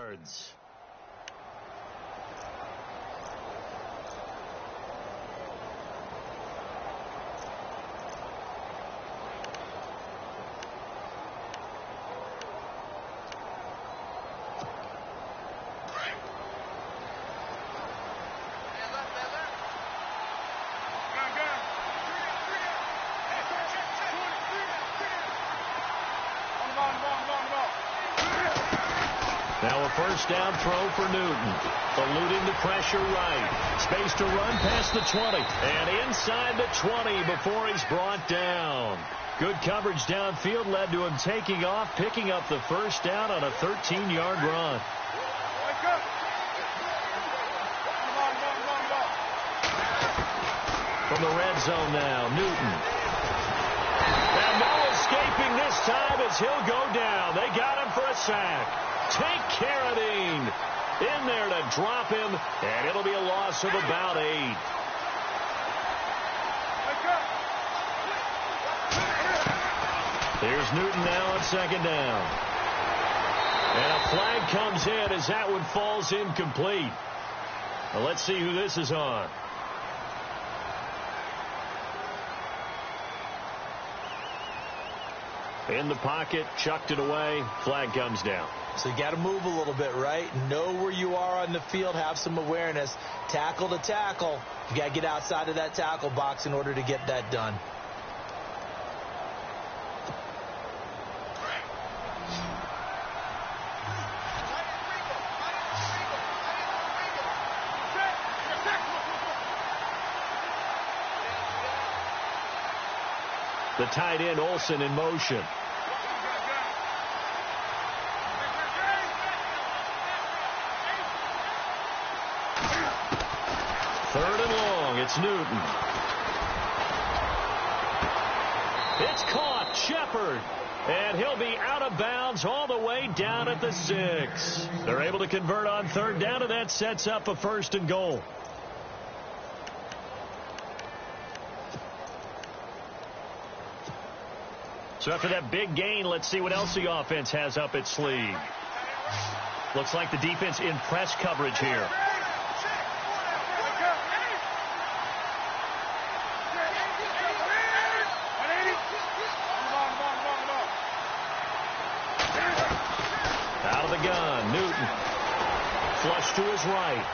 yards. Now a first down throw for Newton. Eluding the pressure right. Space to run past the 20. And inside the 20 before he's brought down. Good coverage downfield led to him taking off, picking up the first down on a 13-yard run. From the red zone now, Newton. And no escaping this time as he'll go down. They got him for a sack. Take Carradine in there to drop him, and it'll be a loss of about 8. Here's Newton now on second down. And a flag comes in as that one falls incomplete. Well, let's see who this is on. In the pocket, chucked it away, flag comes down. So you got to move a little bit, right? Know where you are on the field, have some awareness. Tackle to tackle. You got to get outside of that tackle box in order to get that done. The tight end, Olsen, in motion. Third and long, it's Newton. It's caught, Shepard. And he'll be out of bounds all the way down at the 6. They're able to convert on third down, and that sets up a first and goal. So after that big gain, let's see what else the offense has up its sleeve. Looks like the defense in press coverage here. Out of the gun, Newton. Flush to his right.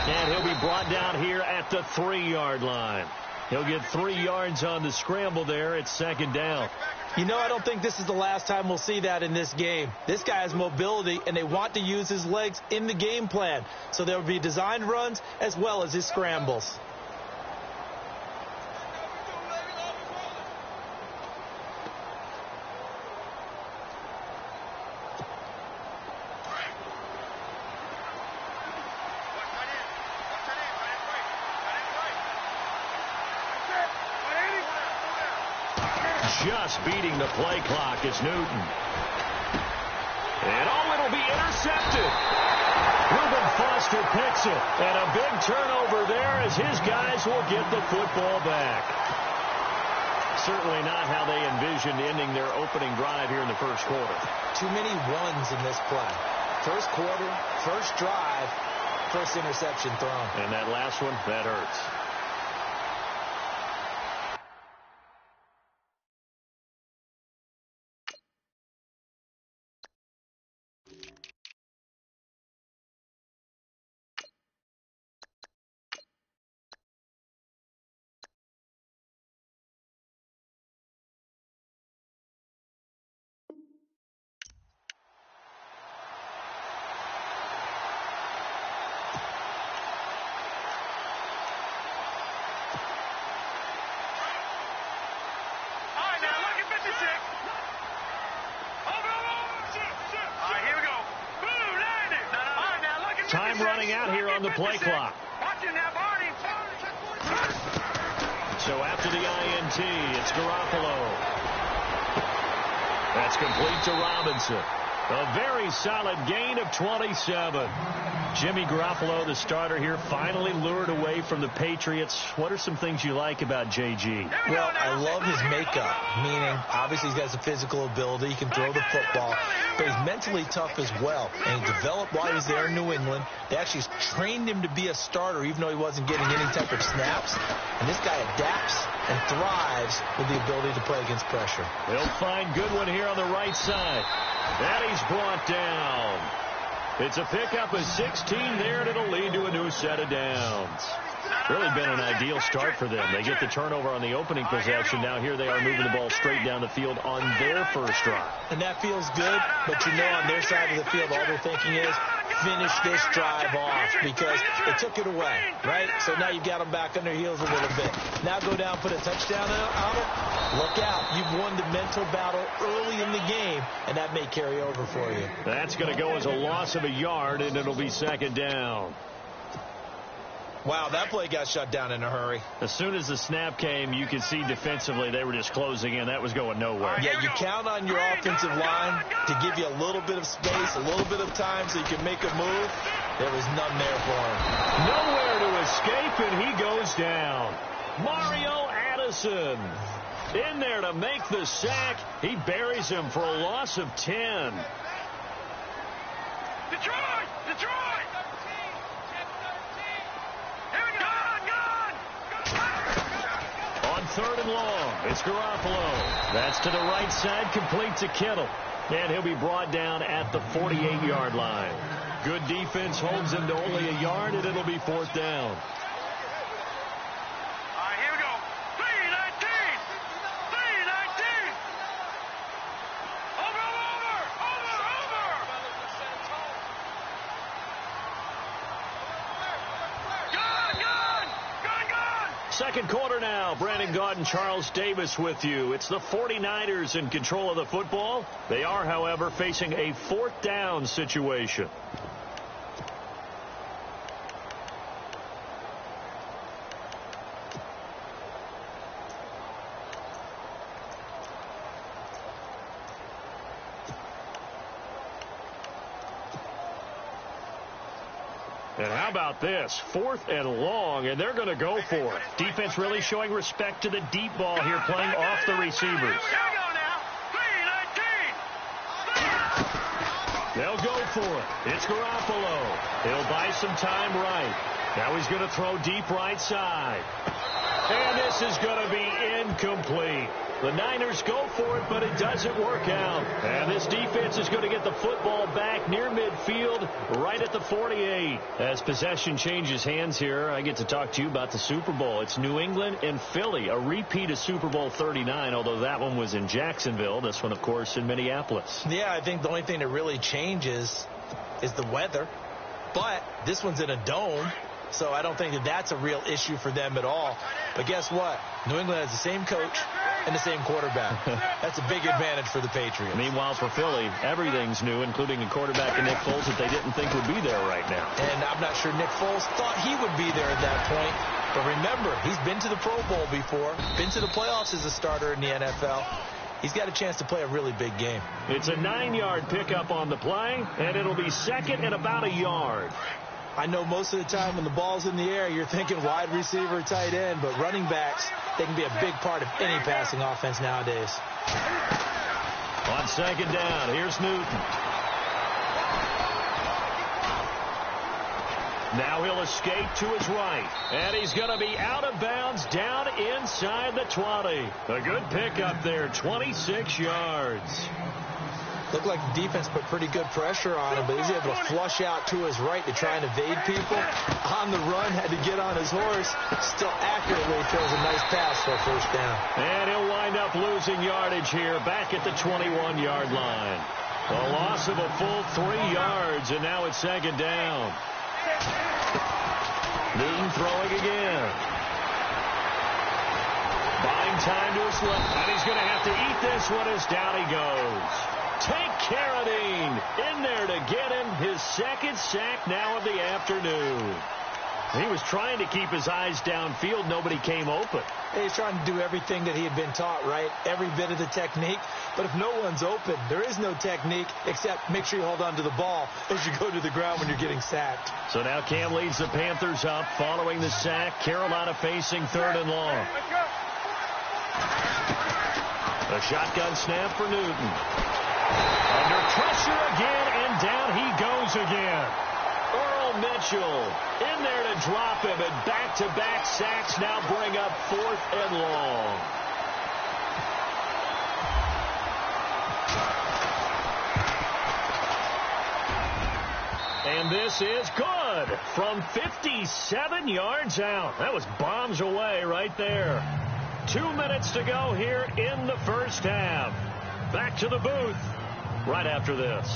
And he'll be brought down here at the 3-yard line. He'll get 3 yards on the scramble there. It's second down. You know, I don't think this is the last time we'll see that in this game. This guy has mobility, and they want to use his legs in the game plan. So there will be designed runs as well as his scrambles. Just beating the play clock is Newton. And it'll be intercepted. Reuben Foster picks it. And a big turnover there as his guys will get the football back. Certainly not how they envisioned ending their opening drive here in the first quarter. Too many runs in this play. First quarter, first drive, first interception thrown. And that last one, that hurts. Time running out here on the play clock. So after the INT, it's Garoppolo. That's complete to Robinson. A very solid gain of 27. Jimmy Garoppolo, the starter here, finally lured away from the Patriots. What are some things you like about JG? Well, I love his makeup, meaning obviously he's got some physical ability. He can throw the football, but he's mentally tough as well. And he developed while he was there in New England. They actually trained him to be a starter even though he wasn't getting any type of snaps. And this guy adapts and thrives with the ability to play against pressure. He'll find Goodwin here on the right side. And he's brought down. It's a pickup of 16 there, and it'll lead to a new set of downs. Really been an ideal start for them. They get the turnover on the opening possession. Now here they are moving the ball straight down the field on their first drive. And that feels good, but you know on their side of the field all they're thinking is finish this drive off because they took it away, right? So now you've got them back on their heels a little bit. Now go down, put a touchdown on it. Look out. You've won the mental battle early in the game, and that may carry over for you. That's going to go as a loss of a yard, and it'll be second down. Wow, that play got shut down in a hurry. As soon as the snap came, you could see defensively they were just closing in. That was going nowhere. Yeah, you count on your offensive line to give you a little bit of space, a little bit of time so you can make a move. There was none there for him. Nowhere to escape, and he goes down. Mario Addison in there to make the sack. He buries him for a loss of 10. Detroit! Detroit! On 3rd and long, it's Garoppolo. That's to the right side, complete to Kittle. And he'll be brought down at the 48-yard line. Good defense holds him to only a yard, and it'll be 4th down. All right, here we go. 3-19! 3-19! Over! Second quarter now. Brandon Gaudin and Charles Davis with you. It's the 49ers in control of the football. They are, however, facing a 4th down situation. And how about this? 4th and long, and they're going to go for it. Defense really showing respect to the deep ball here, playing off the receivers. Here we go now. 3-19. They'll go for it. It's Garoppolo. He'll buy some time right. Now he's going to throw deep right side. And this is going to be incomplete. The Niners go for it, but it doesn't work out. And this defense is going to get the football back near midfield, right at the 48. As possession changes hands here, I get to talk to you about the Super Bowl. It's New England and Philly, a repeat of Super Bowl 39, although that one was in Jacksonville. This one, of course, in Minneapolis. Yeah, I think the only thing that really changes is the weather. But this one's in a dome, so I don't think that that's a real issue for them at all. But guess what? New England has the same coach and the same quarterback. That's a big advantage for the Patriots. Meanwhile, for Philly, everything's new, including a quarterback in Nick Foles that they didn't think would be there right now. And I'm not sure Nick Foles thought he would be there at that point. But remember, he's been to the Pro Bowl before, been to the playoffs as a starter in the NFL. He's got a chance to play a really big game. It's a 9-yard pickup on the play, and it'll be second and about a yard. I know most of the time when the ball's in the air, you're thinking wide receiver, tight end, but running backs, they can be a big part of any passing offense nowadays. On second down, here's Newton. Now he'll escape to his right, and he's going to be out of bounds down inside the 20. A good pickup there, 26 yards. Looked like the defense put pretty good pressure on him, but he's able to flush out to his right to try and evade people. On the run, had to get on his horse. Still accurately throws a nice pass for a first down. And he'll wind up losing yardage here back at the 21-yard line. A loss of a full 3 yards, and now it's second down. Newton throwing again. Buying time to his left, and he's going to have to eat this one as down he goes. Take Carradine in there to get him his second sack now of the afternoon. He was trying to keep his eyes downfield. Nobody came open. He's trying to do everything that he had been taught, right? Every bit of the technique. But if no one's open, there is no technique except make sure you hold on to the ball as you go to the ground when you're getting sacked. So now Cam leads the Panthers up following the sack. Carolina facing 3rd and long. A shotgun snap for Newton. Under pressure again, and down he goes again. Earl Mitchell in there to drop him, and back-to-back sacks now bring up 4th and long. And this is good from 57 yards out. That was bombs away right there. 2 minutes to go here in the first half. Back to the booth right after this.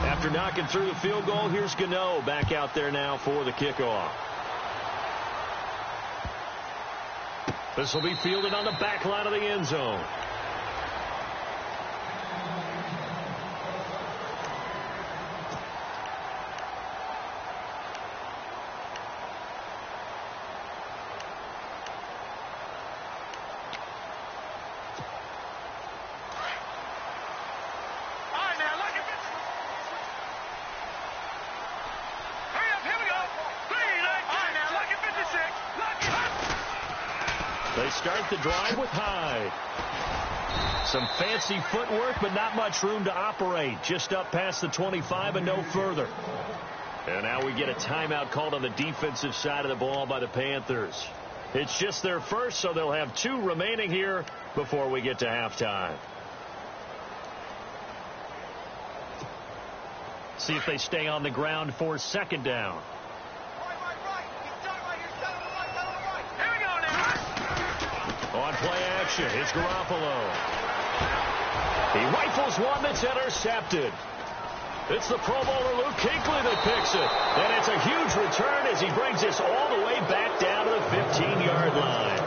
After knocking through the field goal, here's Gano back out there now for the kickoff. This will be fielded on the back line of the end zone. They start the drive with Hyde. Some fancy footwork, but not much room to operate. Just up past the 25 and no further. And now we get a timeout called on the defensive side of the ball by the Panthers. It's just their first, so they'll have 2 remaining here before we get to halftime. See if they stay on the ground for 2nd down. On play action, it's Garoppolo. He rifles one that's intercepted. It's the Pro Bowler Luke Kuechly that picks it. And it's a huge return as he brings this all the way back down to the 15-yard line.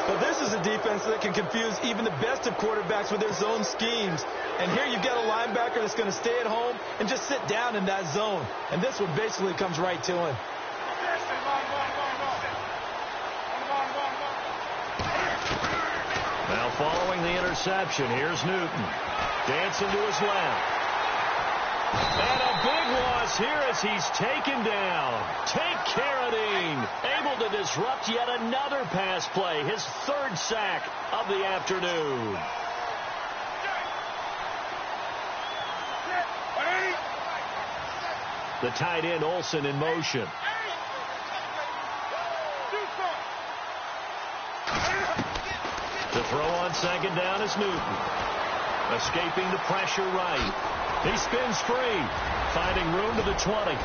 But this is a defense that can confuse even the best of quarterbacks with their zone schemes. And here you've got a linebacker that's going to stay at home and just sit down in that zone. And this one basically comes right to him. Now following the interception, here's Newton. Dancing to his left. And a big loss here as he's taken down. Take Carradine, able to disrupt yet another pass play. His 3rd sack of the afternoon. The tight end Olsen in motion. To throw on 2nd down is Newton. Escaping the pressure right. He spins free. Finding room to the 20.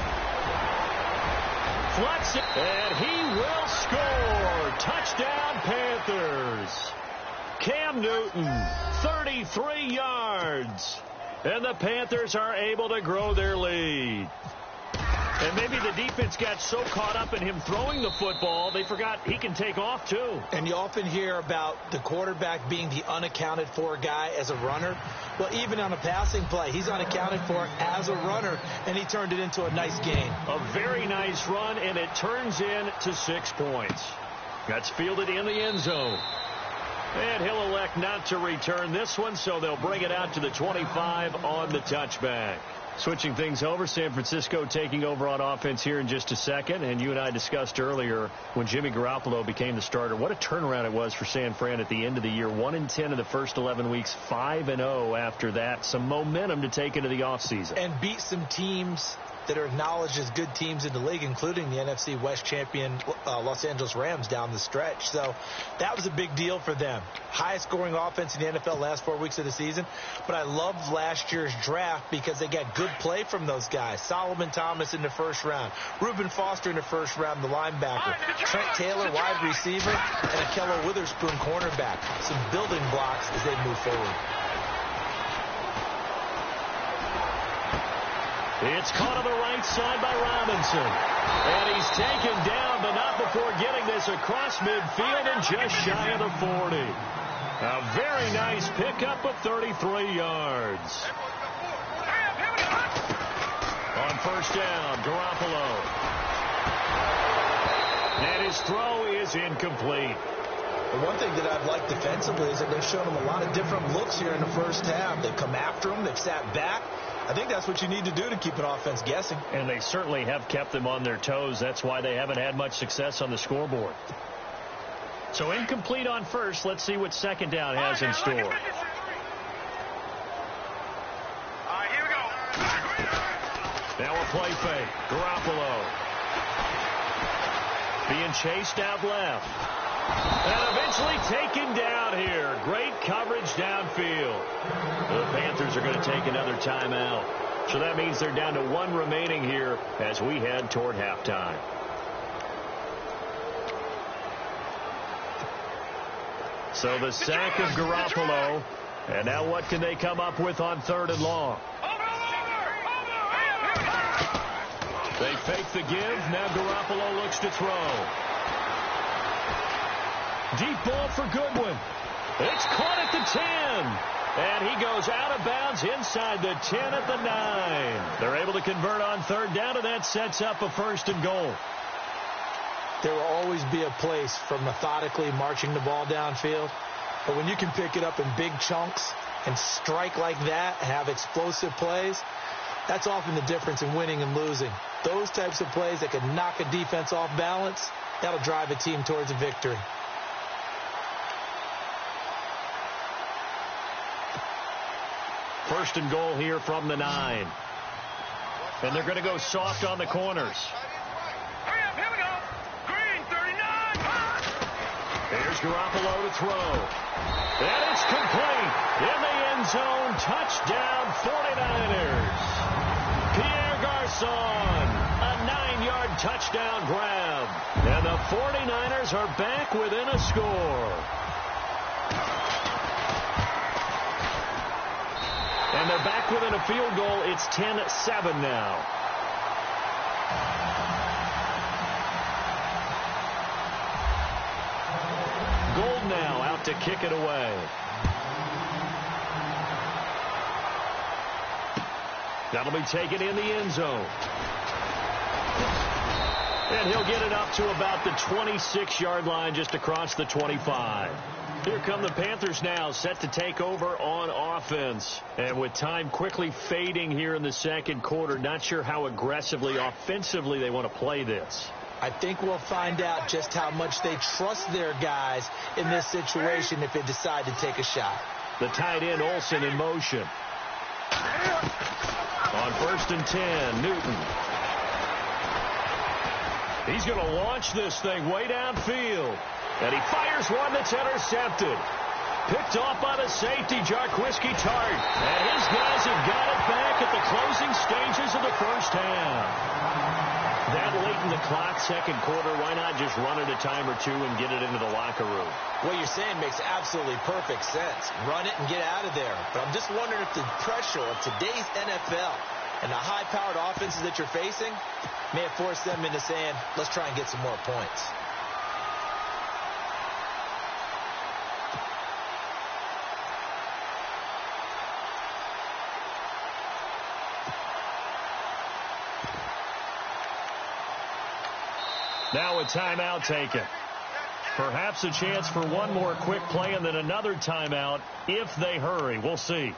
Flex it. And he will score. Touchdown Panthers. Cam Newton, 33 yards. And the Panthers are able to grow their lead. And maybe the defense got so caught up in him throwing the football, they forgot he can take off, too. And you often hear about the quarterback being the unaccounted for guy as a runner. Well, even on a passing play, he's unaccounted for as a runner, and he turned it into a nice gain. A very nice run, and it turns into 6 points. That's fielded in the end zone. And he'll elect not to return this one, so they'll bring it out to the 25 on the touchback. Switching things over, San Francisco taking over on offense here in just a second. And you and I discussed earlier when Jimmy Garoppolo became the starter, what a turnaround it was for San Fran at the end of the year. 1-10 in the first 11 weeks, 5-0 after that. Some momentum to take into the offseason. And beat some teams that are acknowledged as good teams in the league, including the NFC West champion Los Angeles Rams down the stretch. So that was a big deal for them. Highest scoring offense in the NFL last 4 weeks of the season. But I loved last year's draft because they got good play from those guys. Solomon Thomas in the first round. Reuben Foster in the first round, the linebacker. Trent Taylor, wide receiver. And Akello Witherspoon, cornerback. Some building blocks as they move forward. It's caught on the right side by Robinson. And he's taken down, but not before getting this across midfield and just shy of the 40. A very nice pickup of 33 yards. On first down, Garoppolo. And his throw is incomplete. The one thing that I've liked defensively is that they've shown him a lot of different looks here in the first half. They've come after him. They've sat back. I think that's what you need to do to keep an offense guessing. And they certainly have kept them on their toes. That's why they haven't had much success on the scoreboard. So incomplete on first. Let's see what second down has in store. Here we go. Now a play fake. Garoppolo. Being chased out left. And eventually taken down here. Great coverage downfield. The Panthers are going to take another timeout. So that means they're down to one remaining here as we head toward halftime. So the sack of Garoppolo. And now what can they come up with on third and long? They fake the give. Now Garoppolo looks to throw. Deep ball for Goodwin. It's caught at the 10. And he goes out of bounds inside the 10 at the 9. They're able to convert on third down, and that sets up a first and goal. There will always be a place for methodically marching the ball downfield. But when you can pick it up in big chunks and strike like that, have explosive plays, that's often the difference in winning and losing. Those types of plays that can knock a defense off balance, that'll drive a team towards a victory. First and goal here from the 9. And they're going to go soft on the corners. Hurry up, here we go. Green, 39. Here's Garoppolo to throw. And it's complete. In the end zone, touchdown 49ers. Pierre Garçon, a 9-yard touchdown grab. And the 49ers are back within a score. And they're back within a field goal. It's 10-7 now. Gold now out to kick it away. That'll be taken in the end zone. And he'll get it up to about the 26-yard line, just across the 25. Here come the Panthers now, set to take over on offense. And with time quickly fading here in the second quarter, not sure how aggressively, offensively they want to play this. I think we'll find out just how much they trust their guys in this situation if they decide to take a shot. The tight end Olsen in motion. On first and 10, Newton. He's going to launch this thing way downfield. And he fires one that's intercepted. Picked off by the safety, Jarquiski Tart. And his guys have got it back at the closing stages of the first half. That late in the clock, second quarter, why not just run it a time or two and get it into the locker room? What you're saying makes absolutely perfect sense. Run it and get out of there. But I'm just wondering if the pressure of today's NFL and the high-powered offenses that you're facing may have forced them into saying, let's try and get some more points. Now a timeout taken. Perhaps a chance for one more quick play and then another timeout if they hurry. We'll see.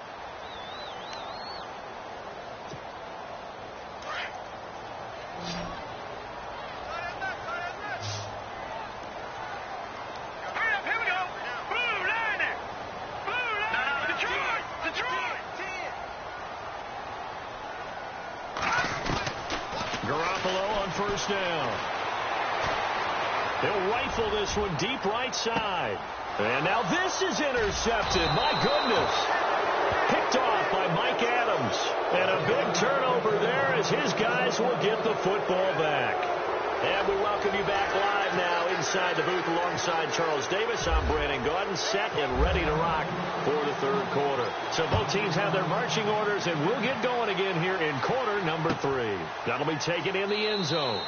Hurry up, here we go. Blue line. Blue line. Detroit. Garoppolo on first down. He'll rifle this one deep right side. And now this is intercepted. My goodness. Picked off by Mike Adams. And a big turnover there as his guys will get the football back. And we welcome you back live now inside the booth alongside Charles Davis. I'm Brandon Gaudin, set and ready to rock for the third quarter. So both teams have their marching orders, and we'll get going again here in quarter number 3. That'll be taken in the end zone.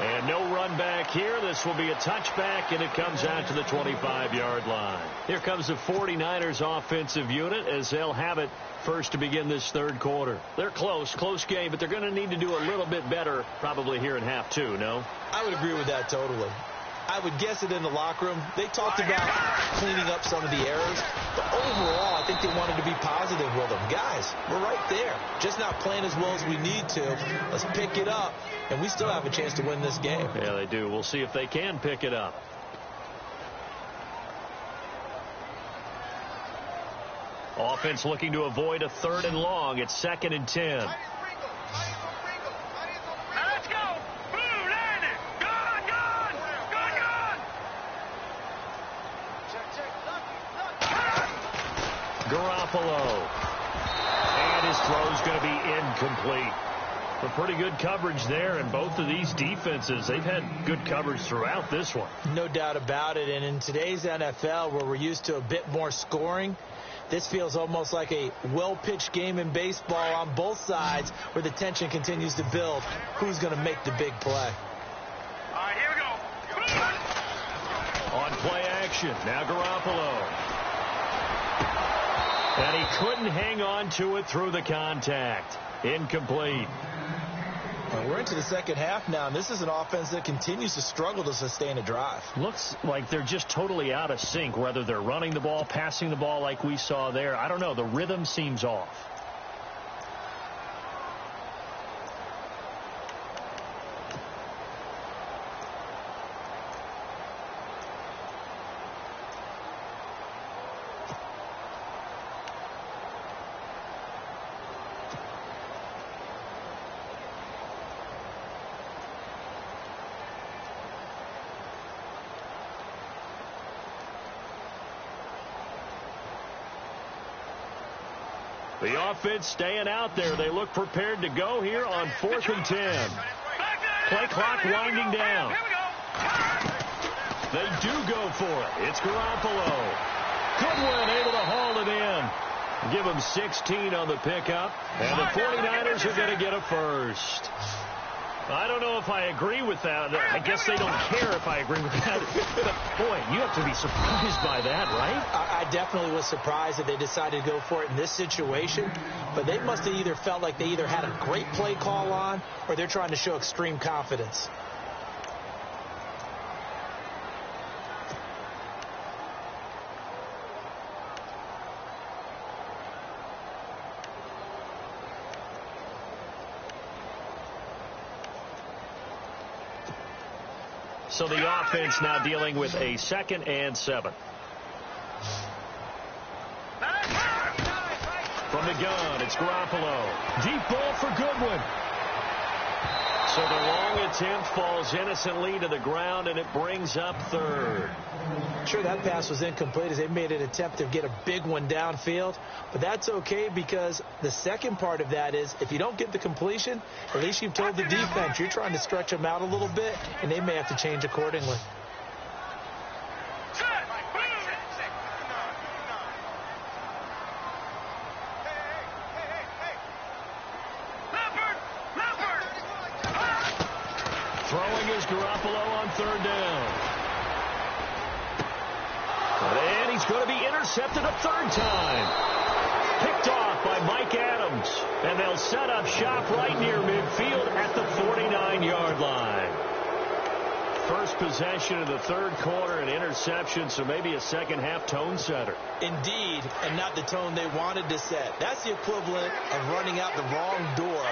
And no run back here. This will be a touchback, and it comes out to the 25-yard line. Here comes the 49ers offensive unit as they'll have it first to begin this third quarter. They're close game, but they're going to need to do a little bit better probably here in half 2, no? I would agree with that totally. I would guess it in the locker room. They talked about cleaning up some of the errors, but overall, I think they wanted to be positive with them. Guys, we're right there. Just not playing as well as we need to. Let's pick it up, and we still have a chance to win this game. Yeah, they do. We'll see if they can pick it up. Offense looking to avoid a 3rd and long. It's 2nd and 10. Garoppolo. And his throw's going to be incomplete. But pretty good coverage there, and both of these defenses, they've had good coverage throughout this one. No doubt about it, and in today's NFL, where we're used to a bit more scoring, this feels almost like a well-pitched game in baseball on both sides where the tension continues to build. Who's going to make the big play? All right, here we go. On play action, now Garoppolo. And he couldn't hang on to it through the contact. Incomplete. Well, we're into the second half now, and this is an offense that continues to struggle to sustain a drive. Looks like they're just totally out of sync, whether they're running the ball, passing the ball like we saw there. I don't know. The rhythm seems off. The offense staying out there. They look prepared to go here on 4th and 10. Play clock winding down. They do go for it. It's Garoppolo. Goodwin able to haul it in. Give them 16 on the pickup. And the 49ers are going to get a first. I don't know if I agree with that. I guess they don't care if I agree with that. But, boy, you have to be surprised by that, right? I definitely was surprised that they decided to go for it in this situation. But they must have either felt like they either had a great play call on or they're trying to show extreme confidence. So the offense now dealing with a 2nd and 7. From the gun, it's Garoppolo. Deep ball for Goodwin. So the long attempt falls innocently to the ground, and it brings up 3rd. Sure, that pass was incomplete as they made an attempt to get a big one downfield. But that's okay because the second part of that is if you don't get the completion, at least you've told the defense you're trying to stretch them out a little bit, and they may have to change accordingly. Throwing is Garoppolo on 3rd down. And he's going to be intercepted a 3rd time. Picked off by Mike Adams. And they'll set up shop right near midfield at the 49-yard line. First possession of the third quarter, an interception, so maybe a second-half tone setter. Indeed, and not the tone they wanted to set. That's the equivalent of running out the wrong door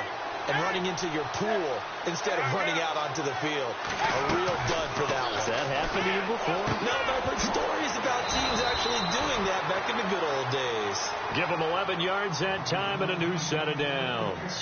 and running into your pool instead of running out onto the field. A real dud for that one. Has that happened to you before? No, but I've heard stories about teams actually doing that back in the good old days. Give them 11 yards that time and a new set of downs.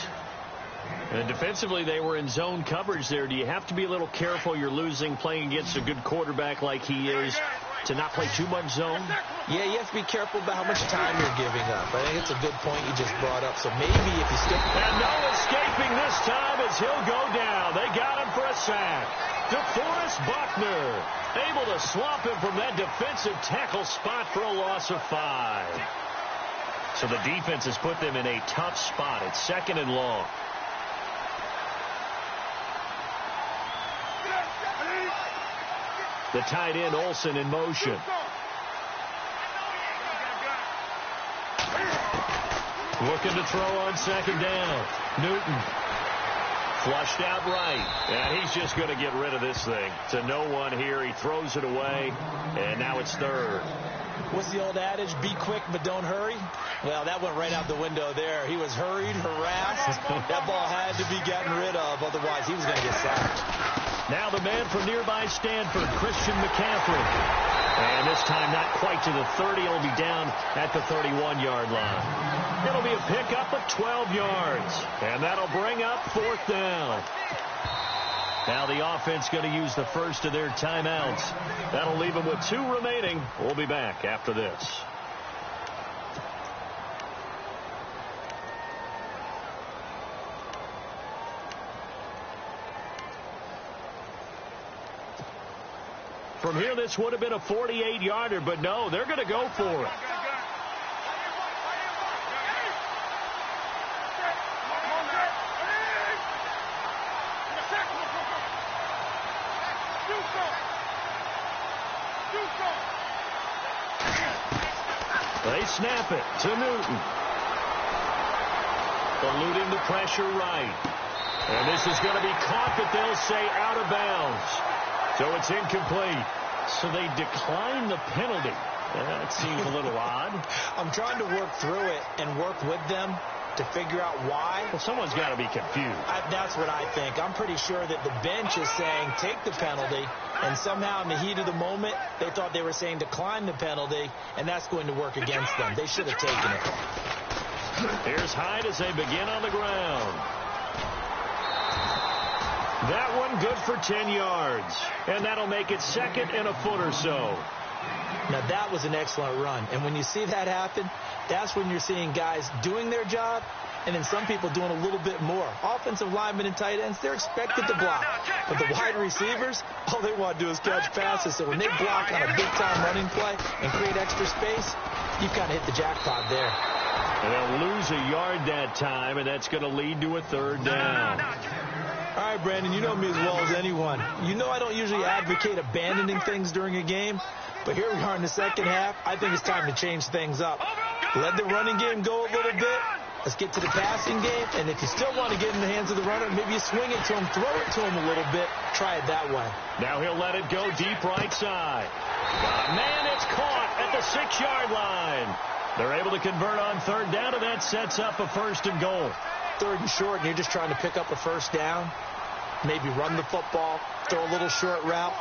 And defensively, they were in zone coverage there. Do you have to be a little careful you're losing playing against a good quarterback like he is to not play too much zone? Yeah, you have to be careful about how much time you're giving up. I think it's a good point you just brought up. So maybe if you stick... And no escaping this time as he'll go down. They got him for a sack. DeForest Buckner able to swap him from that defensive tackle spot for a loss of 5. So the defense has put them in a tough spot. It's 2nd and long. The tight end Olsen in motion. Looking to throw on 2nd down. Newton. Flushed out right. And he's just going to get rid of this thing. It's a no-1 here. He throws it away. And now it's 3rd. What's the old adage? Be quick, but don't hurry. Well, that went right out the window there. He was hurried, harassed. That ball had to be gotten rid of. Otherwise, he was going to get sacked. Now the man from nearby Stanford, Christian McCaffrey. And this time not quite to the 30. He'll be down at the 31-yard line. It'll be a pickup of 12 yards. And that'll bring up 4th down. Now the offense going to use the first of their timeouts. That'll leave them with 2 remaining. We'll be back after this. From here, this would have been a 48-yarder, but no, they're going to go for it. They snap it to Newton. Eluding the pressure right. And this is going to be caught, but they'll say out of bounds. So it's incomplete. So they decline the penalty. That seems a little odd. I'm trying to work through it and work with them to figure out why. Well, someone's got to be confused. That's what I think. I'm pretty sure that the bench is saying take the penalty, and somehow in the heat of the moment, they thought they were saying decline the penalty, and that's going to work against them. They should have taken it. Here's Hyde as they begin on the ground. That one good for 10 yards. And that'll make it 2nd and a foot or so. Now, that was an excellent run. And when you see that happen, that's when you're seeing guys doing their job and then some people doing a little bit more. Offensive linemen and tight ends, they're expected to block. But the wide receivers, all they want to do is catch passes. So when they block on a big-time running play and create extra space, you've kind of hit the jackpot there. And they'll lose a yard that time, and that's going to lead to a 3rd down. All right, Brandon, you know me as well as anyone. You know I don't usually advocate abandoning things during a game, but here we are in the 2nd half. I think it's time to change things up. Let the running game go a little bit. Let's get to the passing game, and if you still want to get in the hands of the runner, maybe you swing it to him, throw it to him a little bit, try it that way. Now he'll let it go deep right side. Man, it's caught at the 6-yard line. They're able to convert on 3rd down, and that sets up a 1st and goal. 3rd and short, and you're just trying to pick up a 1st down, maybe run the football, throw a little short route.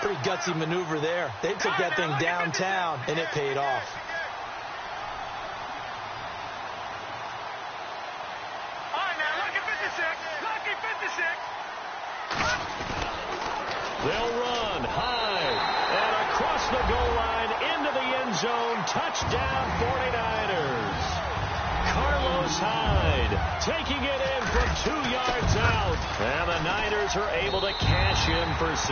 Pretty gutsy maneuver there. They took that thing downtown, and it paid off. All right, now, lucky 56. Lucky 56. They'll run high and across the goal line into the end zone. Touchdown, 49ers. Carlos Hyde taking it in from 2 yards out. And the Niners are able to cash in for 6.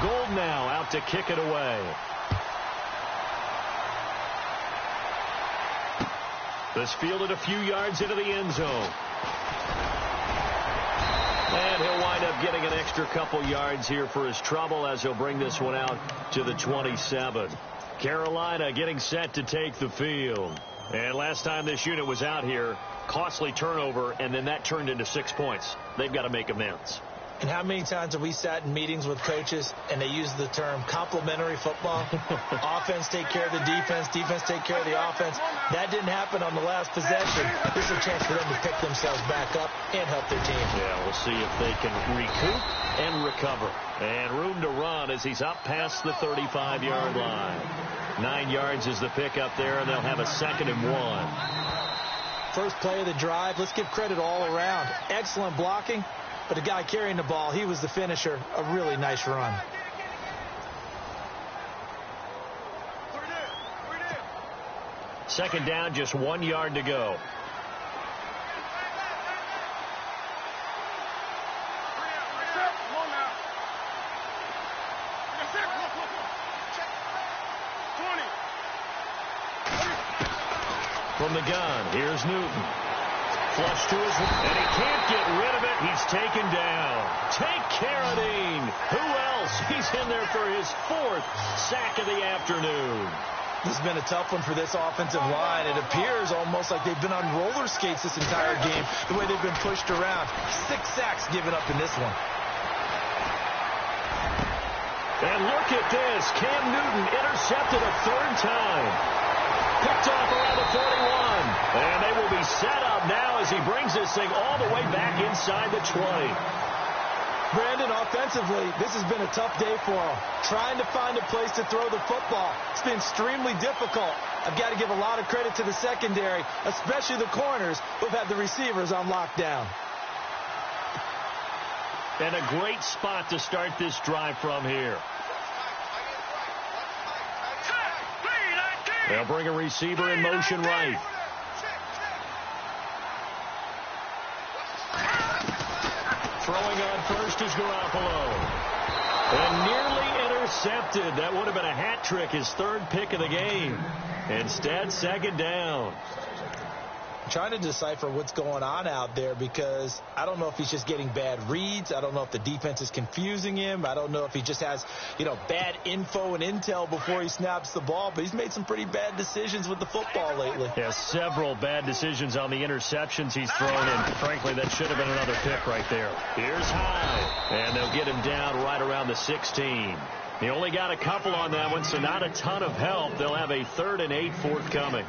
Gold now out to kick it away. This fielded a few yards into the end zone. And he'll wind up getting an extra couple yards here for his trouble as he'll bring this one out to the 27. Carolina getting set to take the field. And last time this unit was out here, costly turnover, and then that turned into 6 points. They've got to make amends. And how many times have we sat in meetings with coaches and they use the term complementary football? Offense take care of the defense, defense take care of the offense. That didn't happen on the last possession. This is a chance for them to pick themselves back up and help their team. Yeah, we'll see if they can recoup and recover. And room to run as he's up past the 35-yard line. 9 yards is the pickup there, and they'll have a 2nd and 1. First play of the drive. Let's give credit all around. Excellent blocking. But the guy carrying the ball, he was the finisher. A really nice run. second down, just 1 yard to go. From the gun, here's Newton. Flush to his, and he can't get rid of it. He's taken down. Take Carradine. Who else? He's in there for his 4th sack of the afternoon. This has been a tough one for this offensive line. It appears almost like they've been on roller skates this entire game, the way they've been pushed around. 6 sacks given up in this one. And look at this. Cam Newton intercepted a 3rd time. Picked off around the 41. And they will be set up now as he brings this thing all the way back inside the 20. Brandon, offensively, this has been a tough day for him. Trying to find a place to throw the football. It's been extremely difficult. I've got to give a lot of credit to the secondary, especially the corners who've had the receivers on lockdown. And a great spot to start this drive from here. They'll bring a receiver in motion right. Throwing on first is Garoppolo. And nearly intercepted. That would have been a hat trick, his 3rd pick of the game. Instead, second down. Trying to decipher what's going on out there because I don't know if he's just getting bad reads. I don't know if the defense is confusing him. I don't know if he just has, bad info and intel before he snaps the ball. But he's made some pretty bad decisions with the football lately. Yeah, several bad decisions on the interceptions he's thrown. And frankly, that should have been another pick right there. Here's High. And they'll get him down right around the 16. He only got a couple on that one, so not a ton of help. They'll have a 3rd and 8 forthcoming.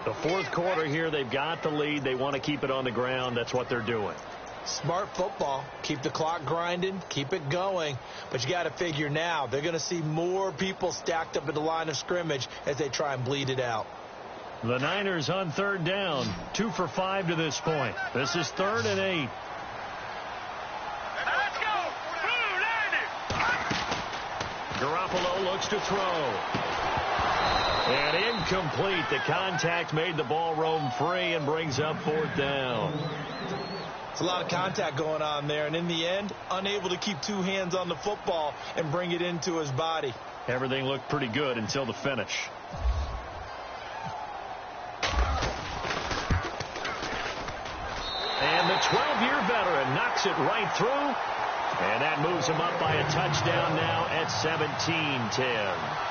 The 4th quarter here, they've got the lead. They want to keep it on the ground. That's what they're doing. Smart football. Keep the clock grinding. Keep it going. But you got to figure now they're going to see more people stacked up at the line of scrimmage as they try and bleed it out. The Niners on 3rd down. 2 for 5 to this point. This is 3rd and 8. Let's go. Blue Lightning. Garoppolo looks to throw. And incomplete. The contact made the ball roam free and brings up 4th down. It's a lot of contact going on there, and in the end, unable to keep 2 hands on the football and bring it into his body. Everything looked pretty good until the finish. And the 12-year veteran knocks it right through. And that moves him up by a touchdown now at 17-10.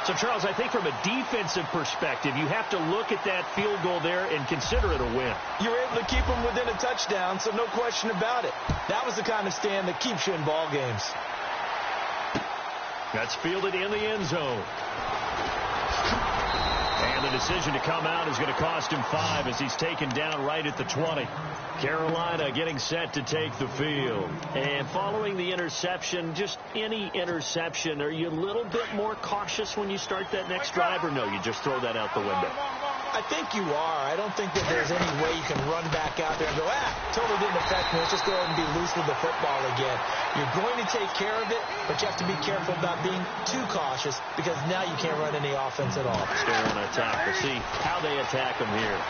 So, Charles, I think from a defensive perspective, you have to look at that field goal there and consider it a win. You were able to keep them within a touchdown, so no question about it. That was the kind of stand that keeps you in ball games. That's fielded in the end zone. And the decision to come out is going to cost him 5 as he's taken down right at the 20. Carolina getting set to take the field. And following the interception, just any interception, are you a little bit more cautious when you start that next drive, or no, you just throw that out the window? I think you are. I don't think that there's any way you can run back out there and go, totally didn't affect me. Let's just go ahead and be loose with the football again. You're going to take care of it, but you have to be careful about being too cautious because now you can't run any offense at all. Still want to attack. We'll see how they attack him here.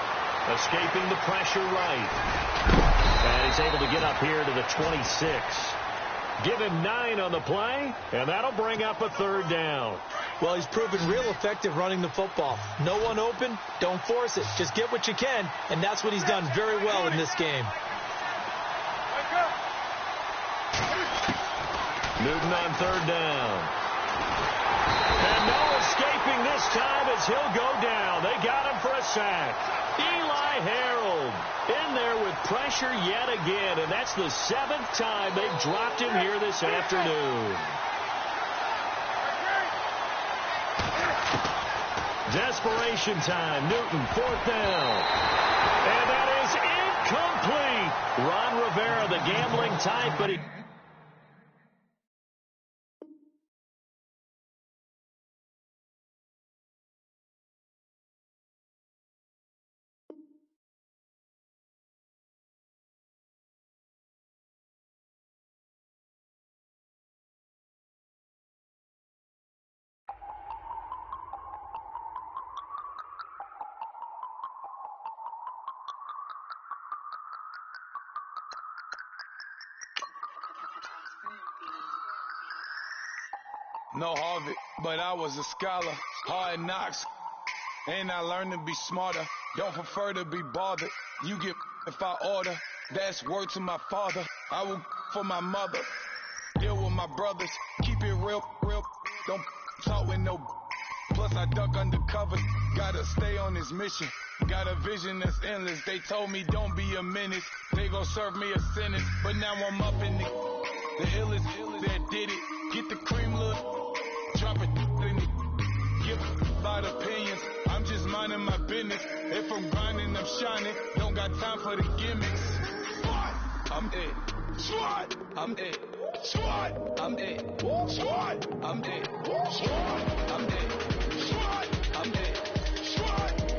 Escaping the pressure right. And he's able to get up here to the 26. Give him 9 on the play, and that'll bring up a 3rd down. Well, he's proven real effective running the football. No one open, don't force it. Just get what you can, and that's what he's done very well in this game. Newton on 3rd down. And no escaping this time as he'll go down. They got him for a sack. Eli Harold in there with pressure yet again, and that's the 7th time they've dropped him here this afternoon. Desperation time. Newton, 4th down. And that is incomplete. Ron Rivera, the gambling type, but he... No Harvard, but I was a scholar. Hard knocks, and I learned to be smarter. Don't prefer to be bothered. You get if I order. That's word to my father. I will for my mother. Deal with my brothers. Keep it real. Don't talk with no. Plus I duck undercover. Gotta stay on this mission. Got a vision that's endless. They told me don't be a menace. They gon' serve me a sentence. But now I'm up in the illest that did it. Get the cream look. Drop it in it. Give about opinions. I'm just minding my business. If I'm grinding, I'm shining. Don't got time for the gimmicks. I'm it. Swat. I'm it. Swat. I'm it. Swat. I'm it. Swat. I'm it. Swat. I'm it. Swat.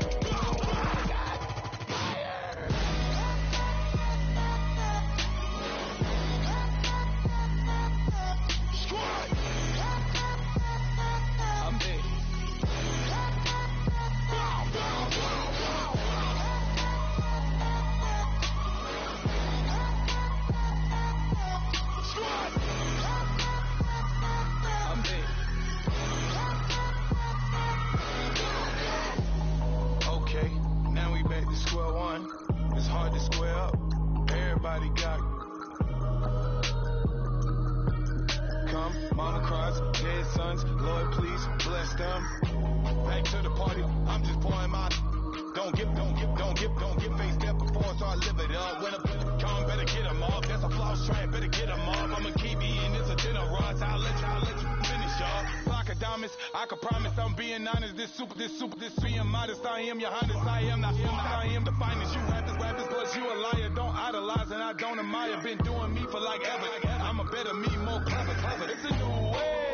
I can promise I'm being honest. This being modest. I am your highness. I am not I am the finest. You rappers, plus you a liar. Don't idolize and I don't admire. Been doing me for like ever. I'm a better me, more clever. It's a new way.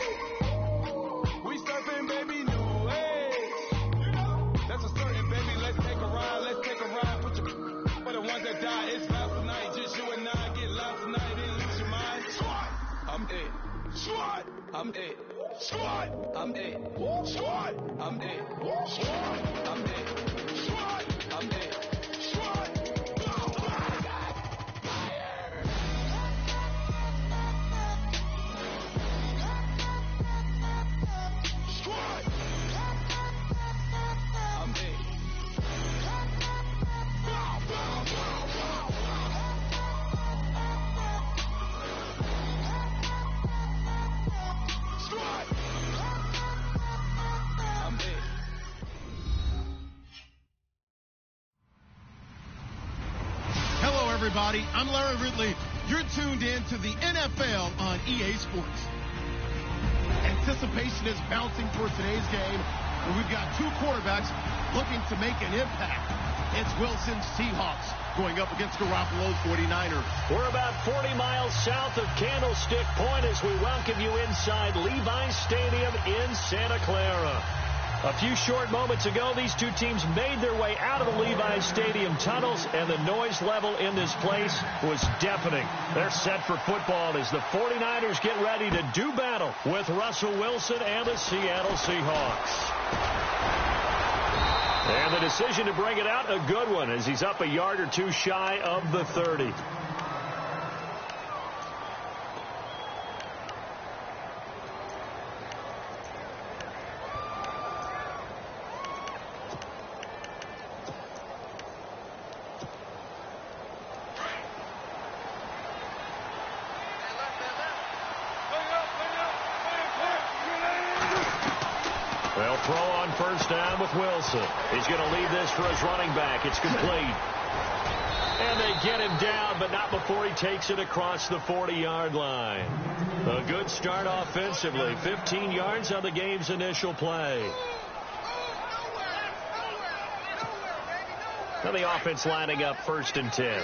We surfing, baby, new way. That's a certain, baby. Let's take a ride. Put your for the ones that die. It's loud tonight. Just you and I get loud tonight. Then lose your mind. I'm it. Swat. I'm it. Swat. I'm it. Swat. I'm it. Swat. I'm it. Swat. I'm it. Swat. Everybody, I'm Larry Ridley. You're tuned in to the NFL on EA Sports. Anticipation is bouncing for today's game, and we've got two quarterbacks looking to make an impact. It's Wilson's Seahawks going up against Garoppolo's 49ers. We're about 40 miles south of Candlestick Point as we welcome you inside Levi's Stadium in Santa Clara. A few short moments ago, these two teams made their way out of the Levi's Stadium tunnels, and the noise level in this place was deafening. They're set for football as the 49ers get ready to do battle with Russell Wilson and the Seattle Seahawks. And the decision to bring it out, a good one, as he's up a yard or two shy of the 30. They'll throw on first down with Wilson. He's going to leave this for his running back. It's complete. And they get him down, but not before he takes it across the 40-yard line. A good start offensively. 15 yards on the game's initial play. Now the offense lining up 1st and 10.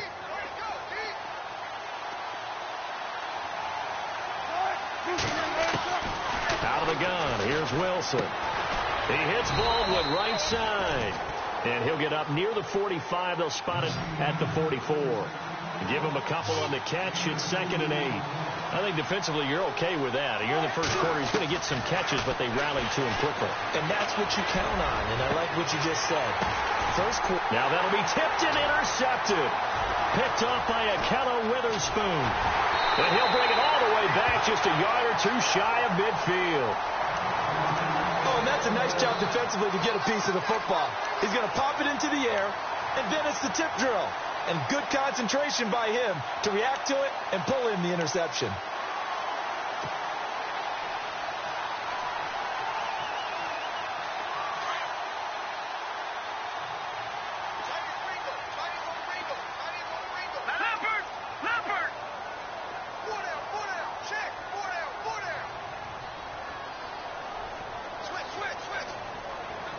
Out of the gun, here's Wilson. He hits Baldwin right side. And he'll get up near the 45. They'll spot it at the 44. Give him a couple on the catch. It's 2nd and 8. I think defensively you're okay with that. You're in the first quarter. He's going to get some catches, but they rallied to him quickly. And that's what you count on, and I like what you just said. First quarter. Now that'll be tipped and intercepted. Picked off by Akella Witherspoon. And he'll bring it all the way back just a yard or two shy of midfield. Oh, and that's a nice job defensively to get a piece of the football. He's going to pop it into the air, and then it's the tip drill. And good concentration by him to react to it and pull in the interception.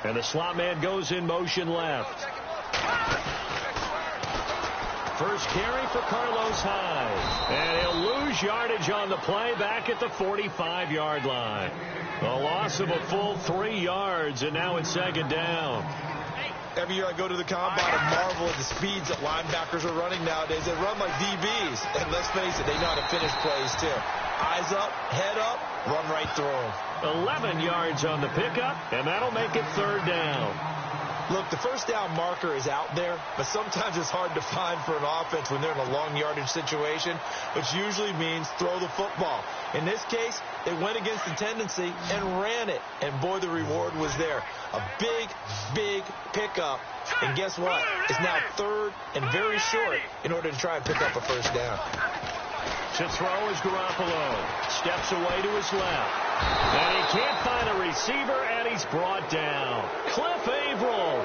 And the slot man goes in motion left. First carry for Carlos Hyde. And he'll lose yardage on the play back at the 45-yard line. A loss of a full 3 yards, and now it's second down. Every year I go to the combine and marvel at the speeds that linebackers are running nowadays. They run like DBs. And let's face it, they know how to finish plays too. Eyes up, head up, run right through them. 11 yards on the pickup, and that'll make it third down. Look, the first down marker is out there, but sometimes it's hard to find for an offense when they're in a long yardage situation, which usually means throw the football. In this case, they went against the tendency and ran it, and boy, the reward was there. A big, big pickup, and guess what? It's now third and very short in order to try and pick up a first down. To throw is Garoppolo. Steps away to his left. And he can't find a receiver, and he's brought down. Cliff Averill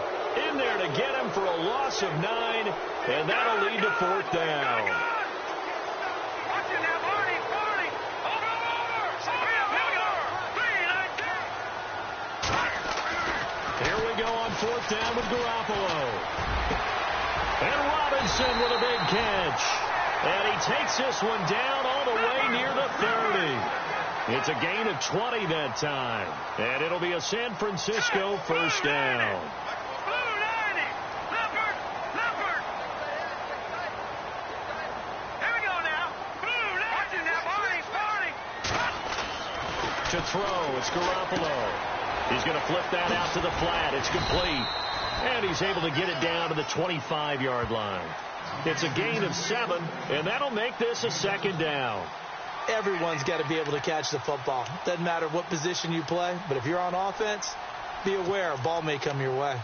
in there to get him for a loss of 9, and that'll lead to fourth down. Here we go on fourth down with Garoppolo. And Robinson with a big catch. And he takes this one down all the way near the 30. It's a gain of 20 that time. And it'll be a San Francisco first down. To throw, it's Garoppolo. He's going to flip that out to the flat. It's complete. And he's able to get it down to the 25-yard line. It's a gain of 7, and that'll make this a second down. Everyone's got to be able to catch the football. Doesn't matter what position you play, but if you're on offense, be aware a ball may come your way.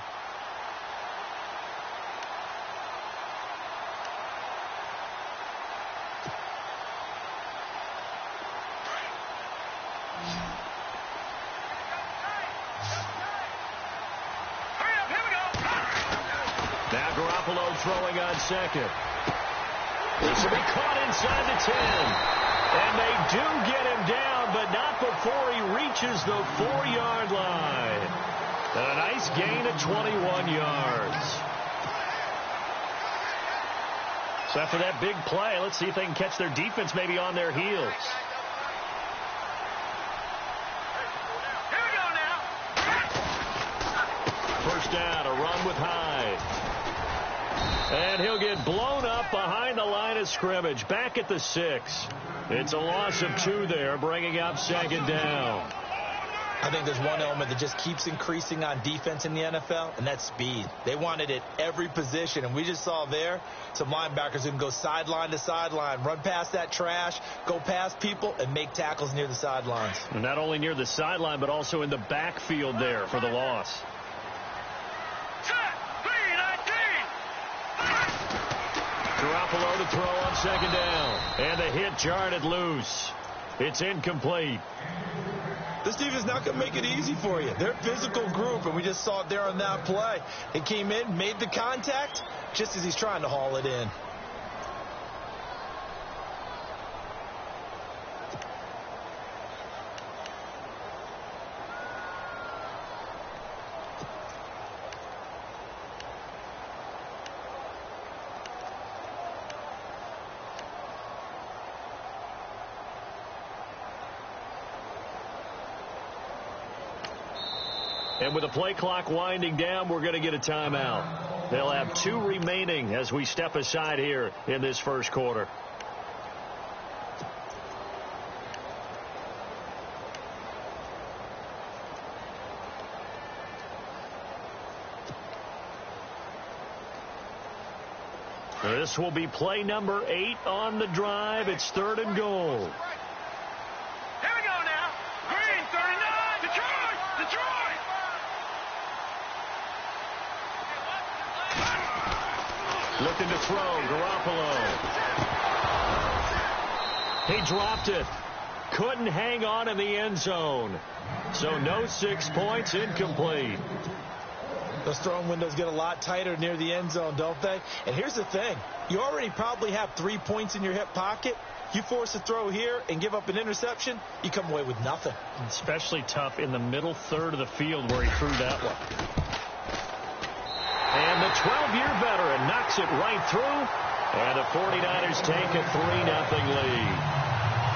Now Garoppolo throwing on second. This will be caught inside the 10. And they do get him down, but not before he reaches the 4-yard line. A nice gain of 21 yards. So after that big play, let's see if they can catch their defense maybe on their heels. First down, a run with Hyde. And he'll get blown up behind the line of scrimmage, back at the 6. It's a loss of 2 there, bringing up second down. I think there's one element that just keeps increasing on defense in the NFL, and that's speed. They want it at every position, and we just saw there some linebackers who can go sideline to sideline, run past that trash, go past people, and make tackles near the sidelines. And not only near the sideline, but also in the backfield there for the loss. Garoppolo to throw on second down. And the hit jarred loose. It's incomplete. This defense is not going to make it easy for you. They're a physical group, and we just saw it there on that play. It came in, made the contact, just as he's trying to haul it in. And with the play clock winding down, we're going to get a timeout. They'll have 2 remaining as we step aside here in this first quarter. This will be play number 8 on the drive. It's 3rd and goal. looking to throw. Garoppolo. He dropped it. Couldn't hang on in the end zone. So no 6 points, incomplete. Those throwing windows get a lot tighter near the end zone, don't they? And here's the thing. You already probably have 3 points in your hip pocket. You force a throw here and give up an interception, you come away with nothing. Especially tough in the middle third of the field where he threw that one. And the 12-year veteran knocks it right through. And the 49ers take a 3-0 lead.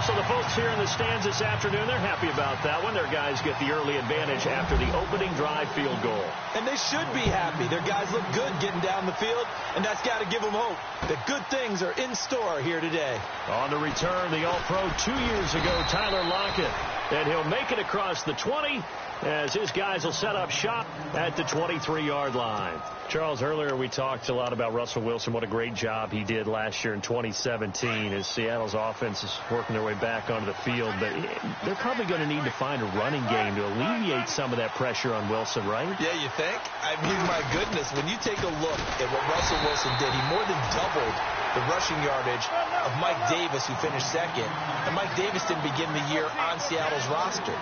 So the folks here in the stands this afternoon, they're happy about that one. Their guys get the early advantage after the opening drive field goal. And they should be happy. Their guys look good getting down the field, and that's got to give them hope that good things are in store here today. On the return, the All-Pro 2 years ago, Tyler Lockett. And he'll make it across the 20 as his guys will set up shop at the 23-yard line. Charles, earlier we talked a lot about Russell Wilson, what a great job he did last year in 2017 as Seattle's offense is working their way back onto the field. But they're probably going to need to find a running game to alleviate some of that pressure on Wilson, right? Yeah, you think? I mean, my goodness, when you take a look at what Russell Wilson did, he more than doubled the rushing yardage of Mike Davis, who finished second. And Mike Davis didn't begin the year on Seattle's roster.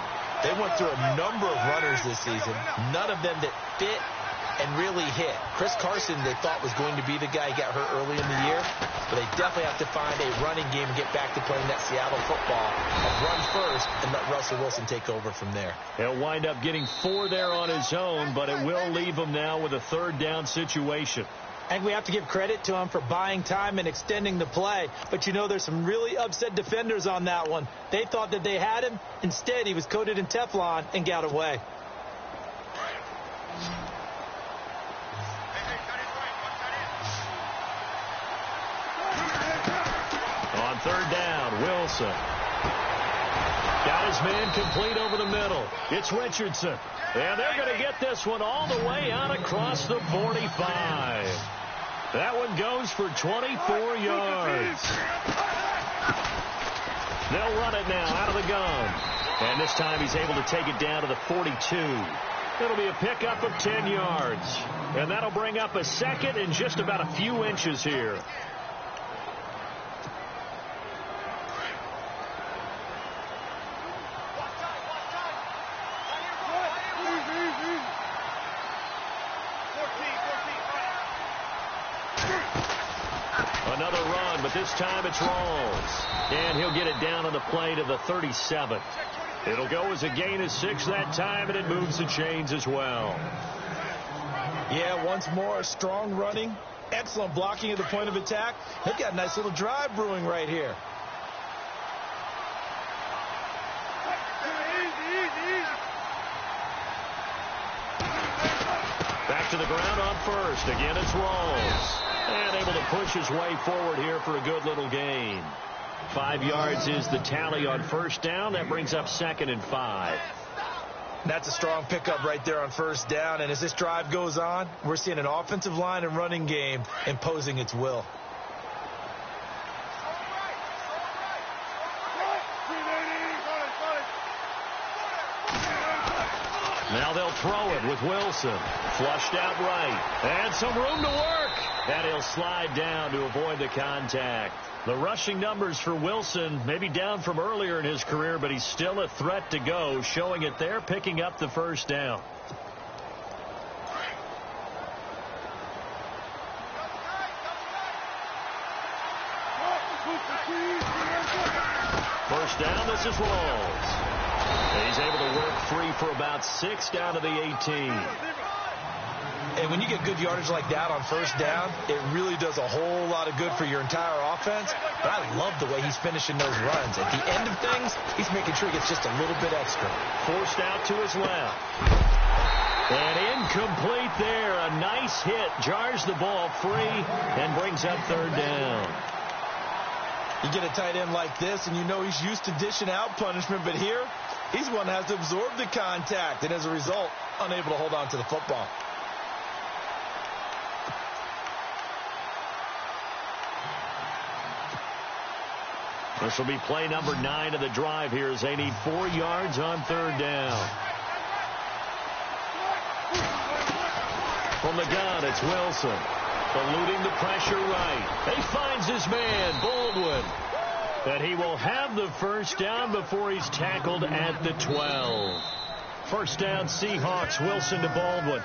They went through a number of runners this season, none of them that fit and really hit. Chris Carson, they thought, was going to be the guy who got hurt early in the year, but they definitely have to find a running game and get back to playing that Seattle football of run first and let Russell Wilson take over from there. He'll wind up getting 4 there on his own, but it will leave him now with a third down situation. I think we have to give credit to him for buying time and extending the play. But, you know, there's some really upset defenders on that one. They thought that they had him. Instead, he was coated in Teflon and got away. On third down, Wilson. Got his man complete over the middle. It's Richardson. And they're going to get this one all the way out across the 45. That one goes for 24 yards. They'll run it now out of the gun. And this time he's able to take it down to the 42. It'll be a pickup of 10 yards. And that'll bring up a second and just about a few inches here. Another run, but this time it's Rawls. And he'll get it down on the play to the 37. It'll go as a gain of 6 that time, and it moves the chains as well. Yeah, once more, strong running, excellent blocking at the point of attack. They've got a nice little drive brewing right here. Back to the ground on first. Again, it's Rawls. And able to push his way forward here for a good little gain. 5 yards is the tally on first down. That brings up 2nd and 5. That's a strong pickup right there on first down. And as this drive goes on, we're seeing an offensive line and running game imposing its will. Now they'll throw it with Wilson. Flushed out right. And some room to work. And he'll slide down to avoid the contact. The rushing numbers for Wilson maybe down from earlier in his career, but he's still a threat to go, showing it there, picking up the first down. First down, this is Rawls. He's able to work free for about 6 down to the 18. And when you get good yardage like that on first down, it really does a whole lot of good for your entire offense. But I love the way he's finishing those runs. At the end of things, he's making sure he gets just a little bit extra. Forced out to his left. And incomplete there. A nice hit. Jars the ball free and brings up third down. You get a tight end like this, and you know he's used to dishing out punishment. But here, he's one that has to absorb the contact. And as a result, unable to hold on to the football. This will be play number 9 of the drive here as they need 4 yards on third down. From the gun, it's Wilson. eluding the pressure right. He finds his man, Baldwin. And he will have the first down before he's tackled at the 12. First down, Seahawks. Wilson to Baldwin.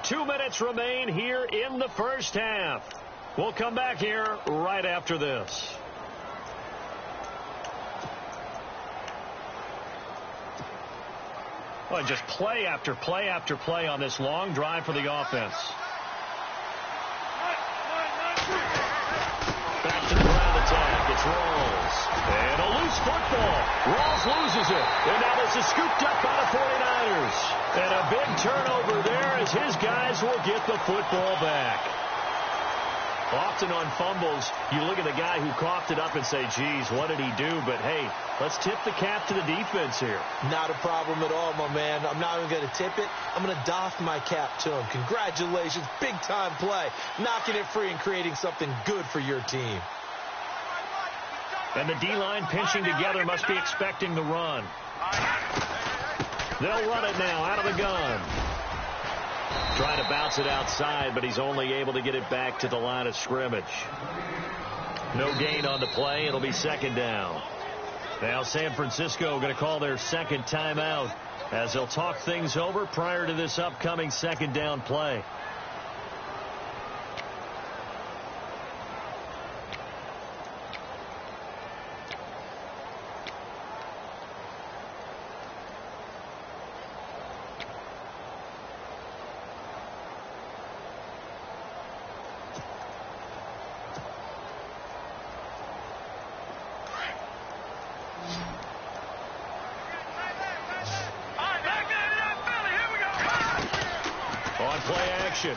2 minutes remain here in the first half. We'll come back here right after this. Well, just play after play after play on this long drive for the offense. Back to the ground attack. It's Rawls. And a loose football. Rawls loses it. And now this is scooped up by the 49ers. And a big turnover there as his guys will get the football back. Often on fumbles, you look at the guy who coughed it up and say, geez, what did he do? But, hey, let's tip the cap to the defense here. Not a problem at all, my man. I'm not even going to tip it. I'm going to doff my cap to him. Congratulations. Big-time play. Knocking it free and creating something good for your team. And the D-line pinching together must be expecting the run. They'll run it now out of the gun. Trying to bounce it outside, but he's only able to get it back to the line of scrimmage. No gain on the play. It'll be second down. Now San Francisco going to call their second timeout as they'll talk things over prior to this upcoming second down play.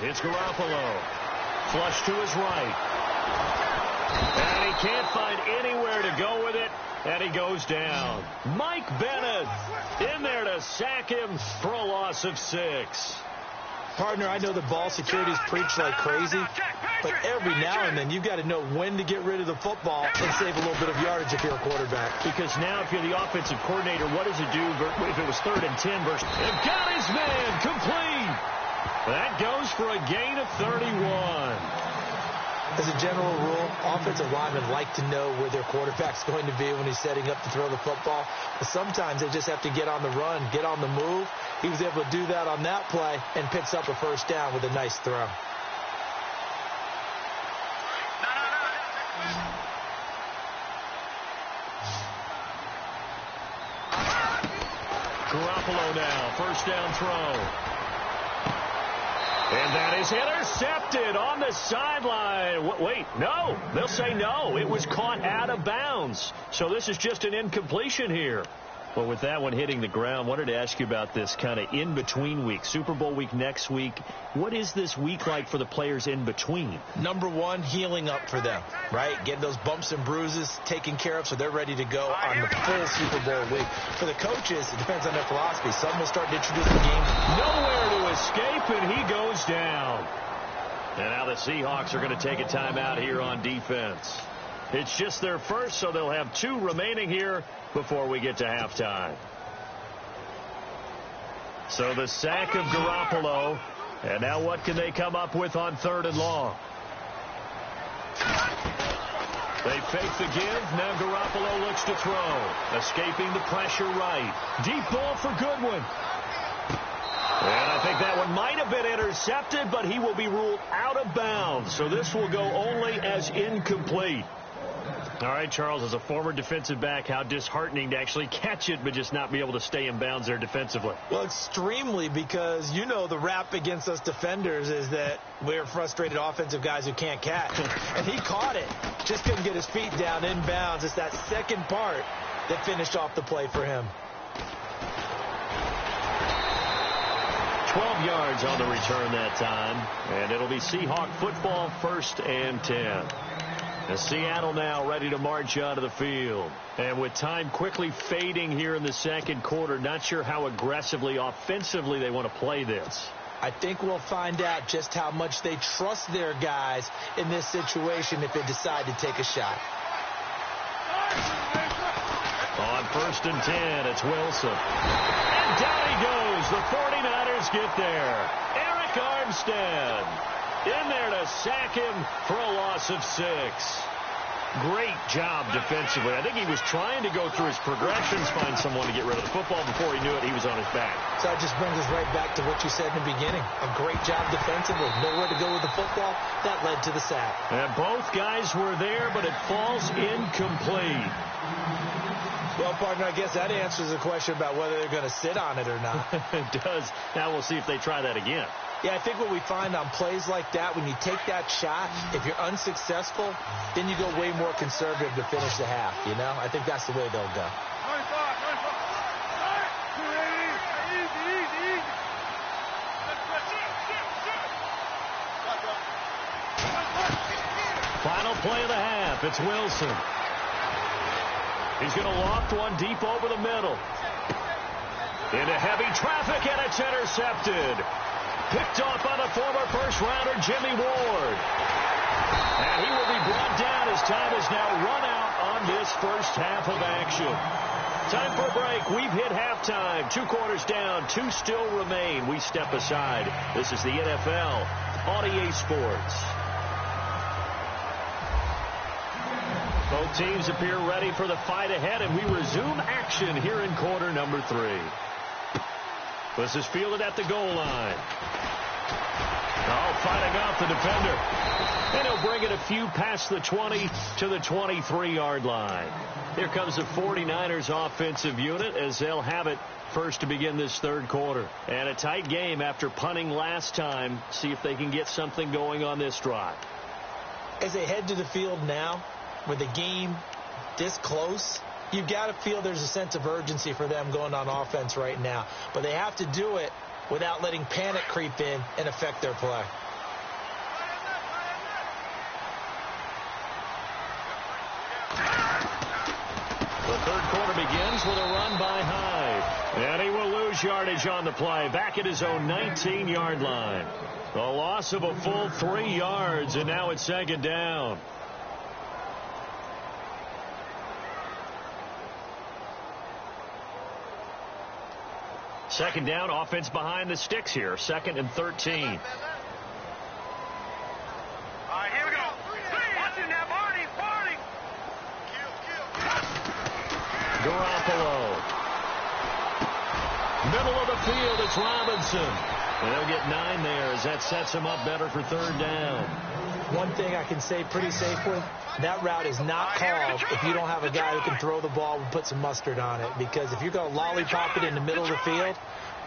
It's Garoppolo. Flush to his right. And he can't find anywhere to go with it. And he goes down. Mike Bennett in there to sack him for a loss of 6. Partner, I know the ball security is preached like crazy, but every now and then you've got to know when to get rid of the football and save a little bit of yardage if you're a quarterback. Because now if you're the offensive coordinator, what does it do if it was 3rd and 10 versus... They've got his man complete. That goes for a gain of 31. As a general rule, offensive linemen like to know where their quarterback's going to be when he's setting up to throw the football. But sometimes they just have to get on the run, get on the move. He was able to do that on that play and picks up a first down with a nice throw. Garoppolo now, first down throw. And that is intercepted on the sideline. Wait, no. They'll say no. It was caught out of bounds. So this is just an incompletion here. Well, with that one hitting the ground, wanted to ask you about this kind of in-between week. Super Bowl week next week. What is this week like for the players in between? Number one, healing up for them, right? Getting those bumps and bruises taken care of so they're ready to go on the full Super Bowl week. For the coaches, it depends on their philosophy. Some will start to introduce the game. Nowhere to escape, and he goes down. And now the Seahawks are going to take a timeout here on defense. It's just their first, so they'll have 2 remaining here before we get to halftime. So the sack of Garoppolo. And now what can they come up with on 3rd and long? They fake the give. Now Garoppolo looks to throw. Escaping the pressure right. Deep ball for Goodwin. And I think that one might have been intercepted, but he will be ruled out of bounds. So this will go only as incomplete. All right, Charles, as a former defensive back, how disheartening to actually catch it but just not be able to stay in bounds there defensively. Well, extremely, because you know the rap against us defenders is that we're frustrated offensive guys who can't catch. And he caught it. Just couldn't get his feet down in bounds. It's that second part that finished off the play for him. 12 yards on the return that time. And it'll be Seahawk football, 1st and 10. Seattle now ready to march onto the field. And with time quickly fading here in the second quarter, not sure how aggressively, offensively they want to play this. I think we'll find out just how much they trust their guys in this situation if they decide to take a shot. On 1st and 10, it's Wilson. And down he goes. The 49ers get there. Eric Armstead in there to sack him for a loss of 6. Great job defensively. I think he was trying to go through his progressions, find someone to get rid of the football. Before he knew it, he was on his back. So that just brings us right back to what you said in the beginning. A great job defensively. Nowhere to go with the football. That led to the sack. And both guys were there, but it falls incomplete. Well, partner, I guess that answers the question about whether they're going to sit on it or not. It does. Now we'll see if they try that again. Yeah, I think what we find on plays like that, when you take that shot, if you're unsuccessful, then you go way more conservative to finish the half, you know? I think that's the way they'll go. Final play of the half. It's Wilson. He's going to loft one deep over the middle. Into heavy traffic, and it's intercepted. Picked off on a former first-rounder, Jimmy Ward. And he will be brought down as time is now run out on this first half of action. Time for a break. We've hit halftime. 2 quarters down. 2 still remain. We step aside. This is the NFL on EA Sports. Both teams appear ready for the fight ahead, and we resume action here in quarter number 3. This is fielded at the goal line. Oh, fighting off the defender. And he'll bring it a few past the 20 to the 23-yard line. Here comes the 49ers offensive unit as they'll have it first to begin this third quarter. And a tight game after punting last time. See if they can get something going on this drive. As they head to the field now, with the game this close, you've got to feel there's a sense of urgency for them going on offense right now. But they have to do it without letting panic creep in and affect their play. The third quarter begins with a run by Hyde. And he will lose yardage on the play. Back at his own 19-yard line. A loss of a full 3 yards, and now it's second down. Second down, offense behind the sticks here. 2nd and 13. All right, here we go. Watch him now, Barney. Garoppolo. Middle of the field, it's Robinson. And they'll get 9 there as that sets him up better for third down. One thing I can say pretty safely, that route is not called if you don't have a guy who can throw the ball and put some mustard on it. Because if you're going to lollipop it in the middle of the field,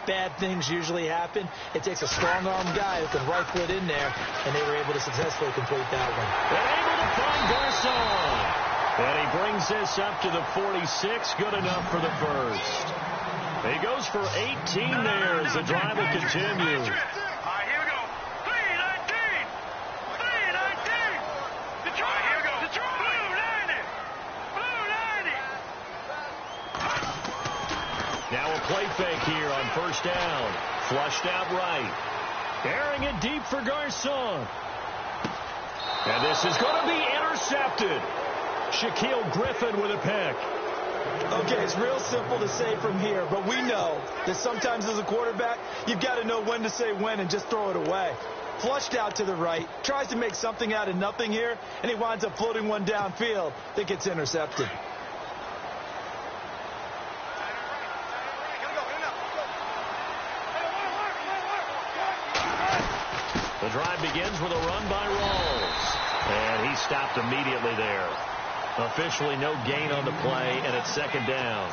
bad things usually happen. It takes a strong-arm guy who can rifle it in there, and they were able to successfully complete that one. They're able to find Garcon. And he brings this up to the 46. Good enough for the first. He goes for 18 there as the drive will continue. Now a play fake here on first down. Flushed out right. Airing it deep for Garcon. And this is going to be intercepted. Shaquille Griffin with a pick. Okay, it's real simple to say from here, but we know that sometimes as a quarterback, you've got to know when to say when and just throw it away. Flushed out to the right, tries to make something out of nothing here, and he winds up floating one downfield that gets intercepted. The drive begins with a run by Rawls. And he stopped immediately there. Officially no gain on the play, and it's second down.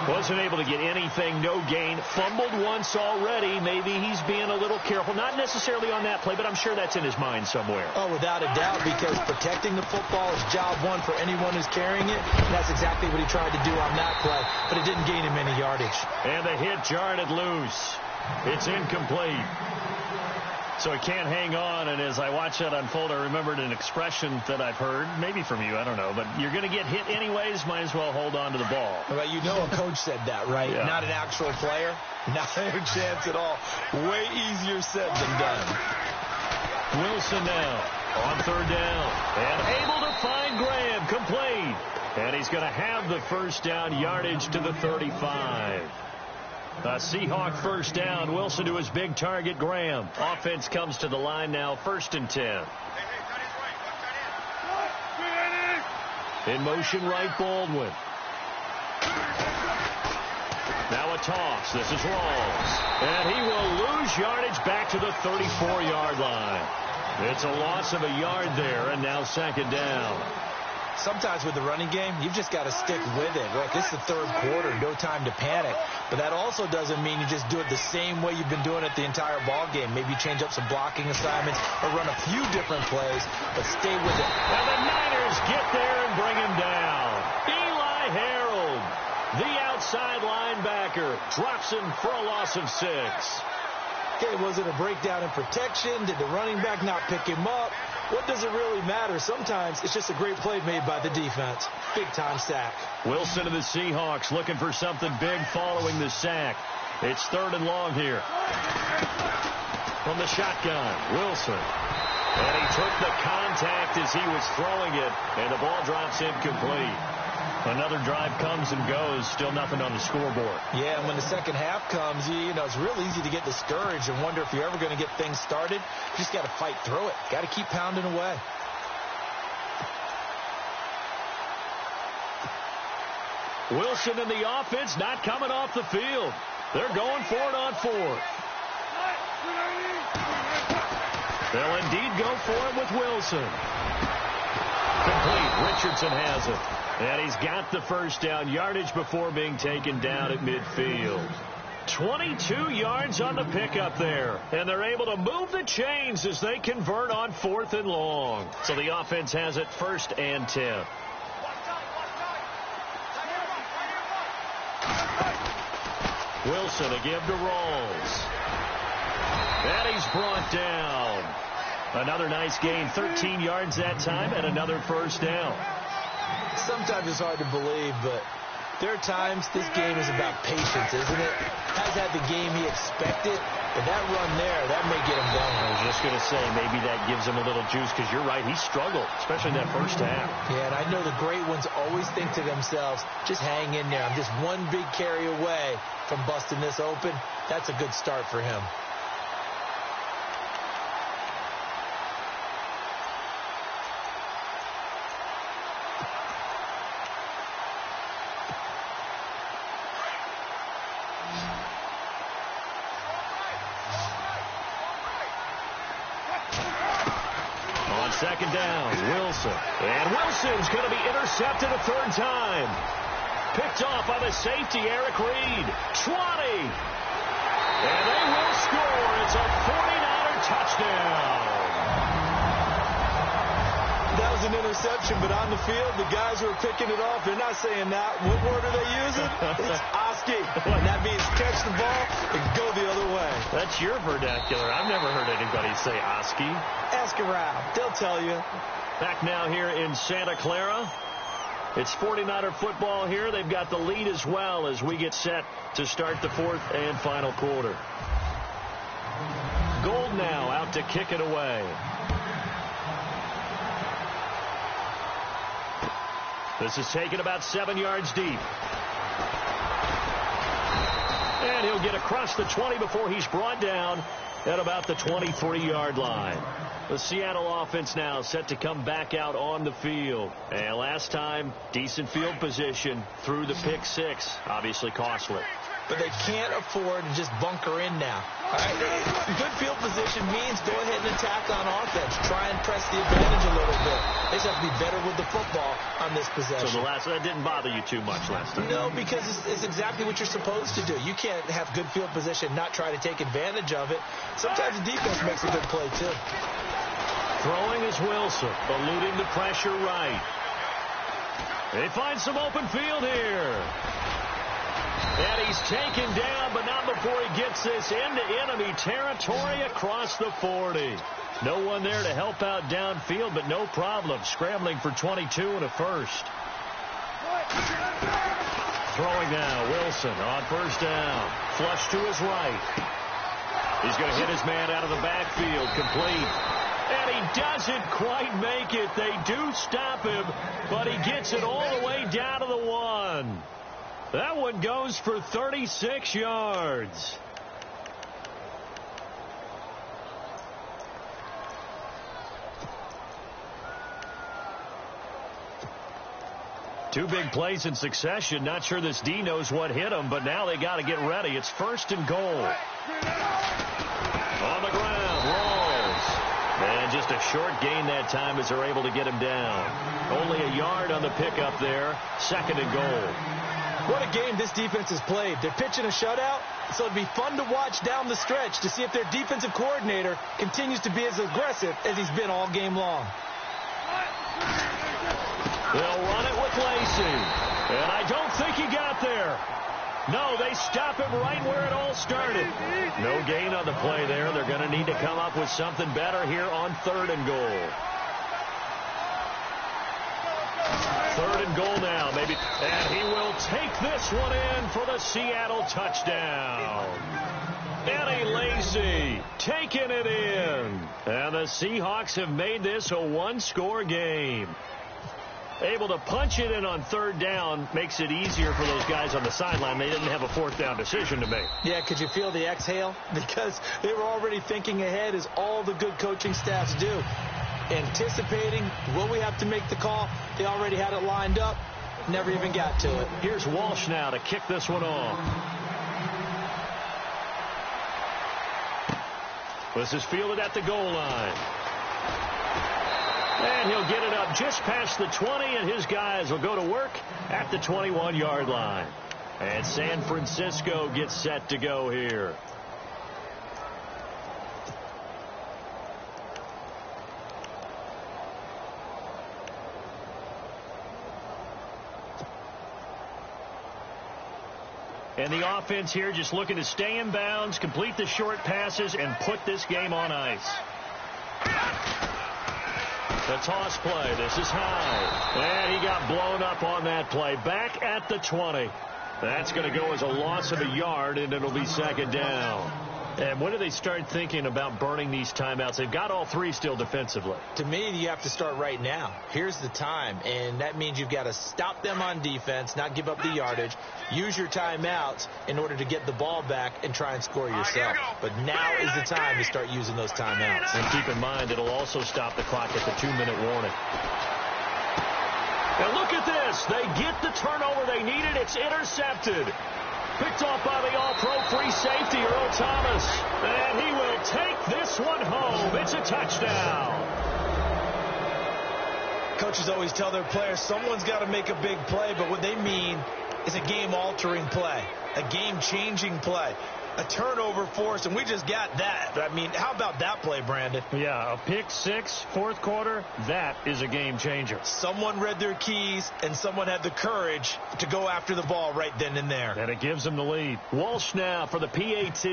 Wasn't able to get anything, no gain. Fumbled once already. Maybe he's being a little careful. Not necessarily on that play, but I'm sure that's in his mind somewhere. Oh, without a doubt, because protecting the football is job one for anyone who's carrying it. And that's exactly what he tried to do on that play, but it didn't gain him any yardage. And the hit jarred it loose. It's incomplete. So he can't hang on, and as I watch that unfold, I remembered an expression that I've heard, maybe from you, I don't know, but you're going to get hit anyways, might as well hold on to the ball. Well, you know a coach said that, right? Yeah. Not an actual player. Not a chance at all. Way easier said than done. Wilson now on third down, and able to find Graham, complete. And he's going to have the first down, yardage to the 35. A Seahawk first down. Wilson to his big target, Graham. Offense comes to the line now, 1st and 10. In motion, right, Baldwin. Now a toss. This is Rawls. And he will lose yardage back to the 34-yard line. It's a loss of a yard there, and now 2nd down. Sometimes with the running game, you've just got to stick with it. Look, it's the 3rd quarter, no time to panic. But that also doesn't mean you just do it the same way you've been doing it the entire ball game. Maybe change up some blocking assignments or run a few different plays, but stay with it. And the Niners get there and bring him down. Eli Harold, the outside linebacker, drops him for a loss of 6. Okay, was it a breakdown in protection? Did the running back not pick him up? What does it really matter? Sometimes it's just a great play made by the defense. Big-time sack. Wilson of the Seahawks looking for something big following the sack. It's 3rd and long here. From the shotgun, Wilson. And he took the contact as he was throwing it, and the ball drops incomplete. Another drive comes and goes, still nothing on the scoreboard. Yeah, and when the second half comes, you know, it's real easy to get discouraged and wonder if you're ever going to get things started. You just got to fight through it. Got to keep pounding away. Wilson and the offense not coming off the field. They're going for it on 4th. They'll indeed go for it with Wilson. Complete. Richardson has it. And he's got the first down, yardage before being taken down at midfield. 22 yards on the pickup there. And they're able to move the chains as they convert on 4th and long. So the offense has it 1st and 10. Wilson again to Rawls. And he's brought down. Another nice gain, 13 yards that time, and another first down. Sometimes it's hard to believe, but there are times this game is about patience, isn't it? Has had the game he expected, but that run there, that may get him going. I was just going to say, maybe that gives him a little juice, because you're right, he struggled, especially in that first half. Yeah, and I know the great ones always think to themselves, just hang in there. I'm just one big carry away from busting this open. That's a good start for him. Second down, Wilson. And Wilson's going to be intercepted a 3rd time. Picked off by the safety, Eric Reed. 20. And they will score. It's a 49er touchdown. That was an interception, but on the field, the guys who are picking it off, they're not saying that. What word are they using? It's Oski. And that means catch the ball and go the other way. That's your vernacular. I've never heard anybody say Oski. Ask around. They'll tell you. Back now here in Santa Clara. It's 49er football here. They've got the lead as well as we get set to start the 4th and final quarter. Gold now out to kick it away. This is taken about 7 yards deep. And he'll get across the 20 before he's brought down at about the 23-yard line. The Seattle offense now set to come back out on the field. And last time, decent field position through the pick 6. Obviously costly. But they can't afford to just bunker in now. All right? Good field position means go ahead and attack on offense. Try and press the advantage a little bit. They just have to be better with the football on this possession. So that didn't bother you too much last time? No, because it's exactly what you're supposed to do. You can't have good field position, not try to take advantage of it. Sometimes the defense makes a good play, too. Throwing is Wilson, eluding the pressure right. They find some open field here. And he's taken down, but not before he gets this into enemy territory across the 40. No one there to help out downfield, but no problem. Scrambling for 22 and a first. Throwing now, Wilson on first down. Flush to his right. He's going to hit his man out of the backfield, complete. And he doesn't quite make it. They do stop him, but he gets it all the way down to the 1. That one goes for 36 yards. Two big plays in succession. Not sure this D knows what hit him, but now they got to get ready. It's 1st and goal. On the ground, rolls. And just a short gain that time as they're able to get him down. Only a yard on the pickup there. 2nd and goal. What a game this defense has played. They're pitching a shutout, so it'd be fun to watch down the stretch to see if their defensive coordinator continues to be as aggressive as he's been all game long. They'll run it with Lacey. And I don't think he got there. No, they stop him right where it all started. No gain on the play there. They're going to need to come up with something better here on 3rd and goal. 3rd and goal now, maybe. And he will take this one in for the Seattle touchdown. Eddie Lacy taking it in. And the Seahawks have made this a one-score game. Able to punch it in on 3rd down makes it easier for those guys on the sideline. They didn't have a 4th down decision to make. Yeah, could you feel the exhale? Because they were already thinking ahead, as all the good coaching staffs do. Anticipating, will we have to make the call? They already had it lined up. Never even got to it. Here's Walsh now to kick this one off. This is fielded at the goal line. And he'll get it up just past the 20, and his guys will go to work at the 21-yard line. And San Francisco gets set to go here. And the offense here just looking to stay in bounds, complete the short passes, and put this game on ice. The toss play. This is high. And he got blown up on that play. Back at the 20. That's going to go as a loss of a yard, and it'll be 2nd down. And when do they start thinking about burning these timeouts? They've got all 3 still defensively. To me, you have to start right now. Here's the time, and that means you've got to stop them on defense, not give up the yardage, use your timeouts in order to get the ball back and try and score yourself. But now is the time to start using those timeouts. And keep in mind, it'll also stop the clock at the 2-minute warning. And look at this. They get the turnover they needed. It's intercepted. Picked off by the all-pro free safety, Earl Thomas. And he will take this one home. It's a touchdown. Coaches always tell their players someone's got to make a big play, but what they mean is a game-altering play, a game-changing play, a turnover force, and we just got that. I mean, how about that play, Brandon? Yeah, a pick 6, 4th quarter, that is a game changer. Someone read their keys, and someone had the courage to go after the ball right then and there. And it gives them the lead. Walsh now for the PAT.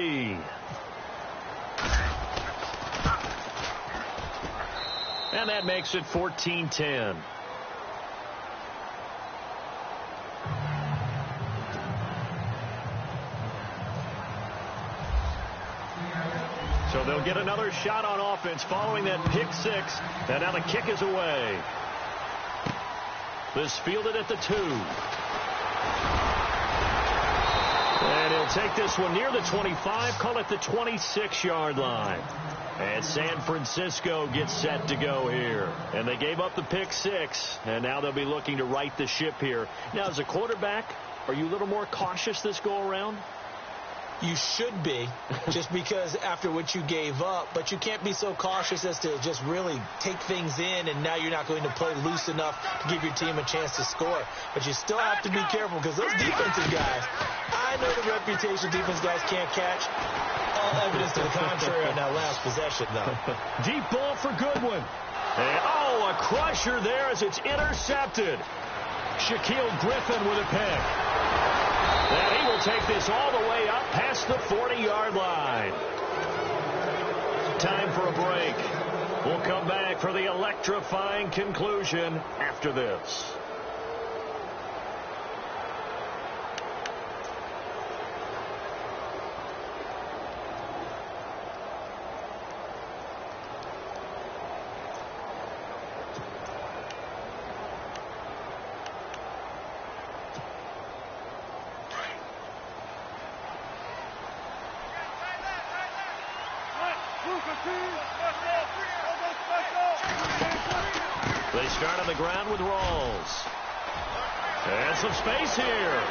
And that makes it 14-10. So they'll get another shot on offense following that pick 6. And now the kick is away. This fielded at the 2. And he'll take this one near the 25, call it the 26-yard line. And San Francisco gets set to go here. And they gave up the pick 6, and now they'll be looking to right the ship here. Now, as a quarterback, are you a little more cautious this go-around? You should be, just because after what you gave up, but you can't be so cautious as to just really take things in, and now you're not going to play loose enough to give your team a chance to score. But you still have to be careful, because those defensive guys, I know the reputation defense guys can't catch. All evidence to the contrary on that last possession, though. Deep ball for Goodwin. And, oh, a crusher there as it's intercepted. Shaquille Griffin with a pick. And he will take this all the way up past the 40-yard line. Time for a break. We'll come back for the electrifying conclusion after this. They start on the ground with Rawls. And some space here.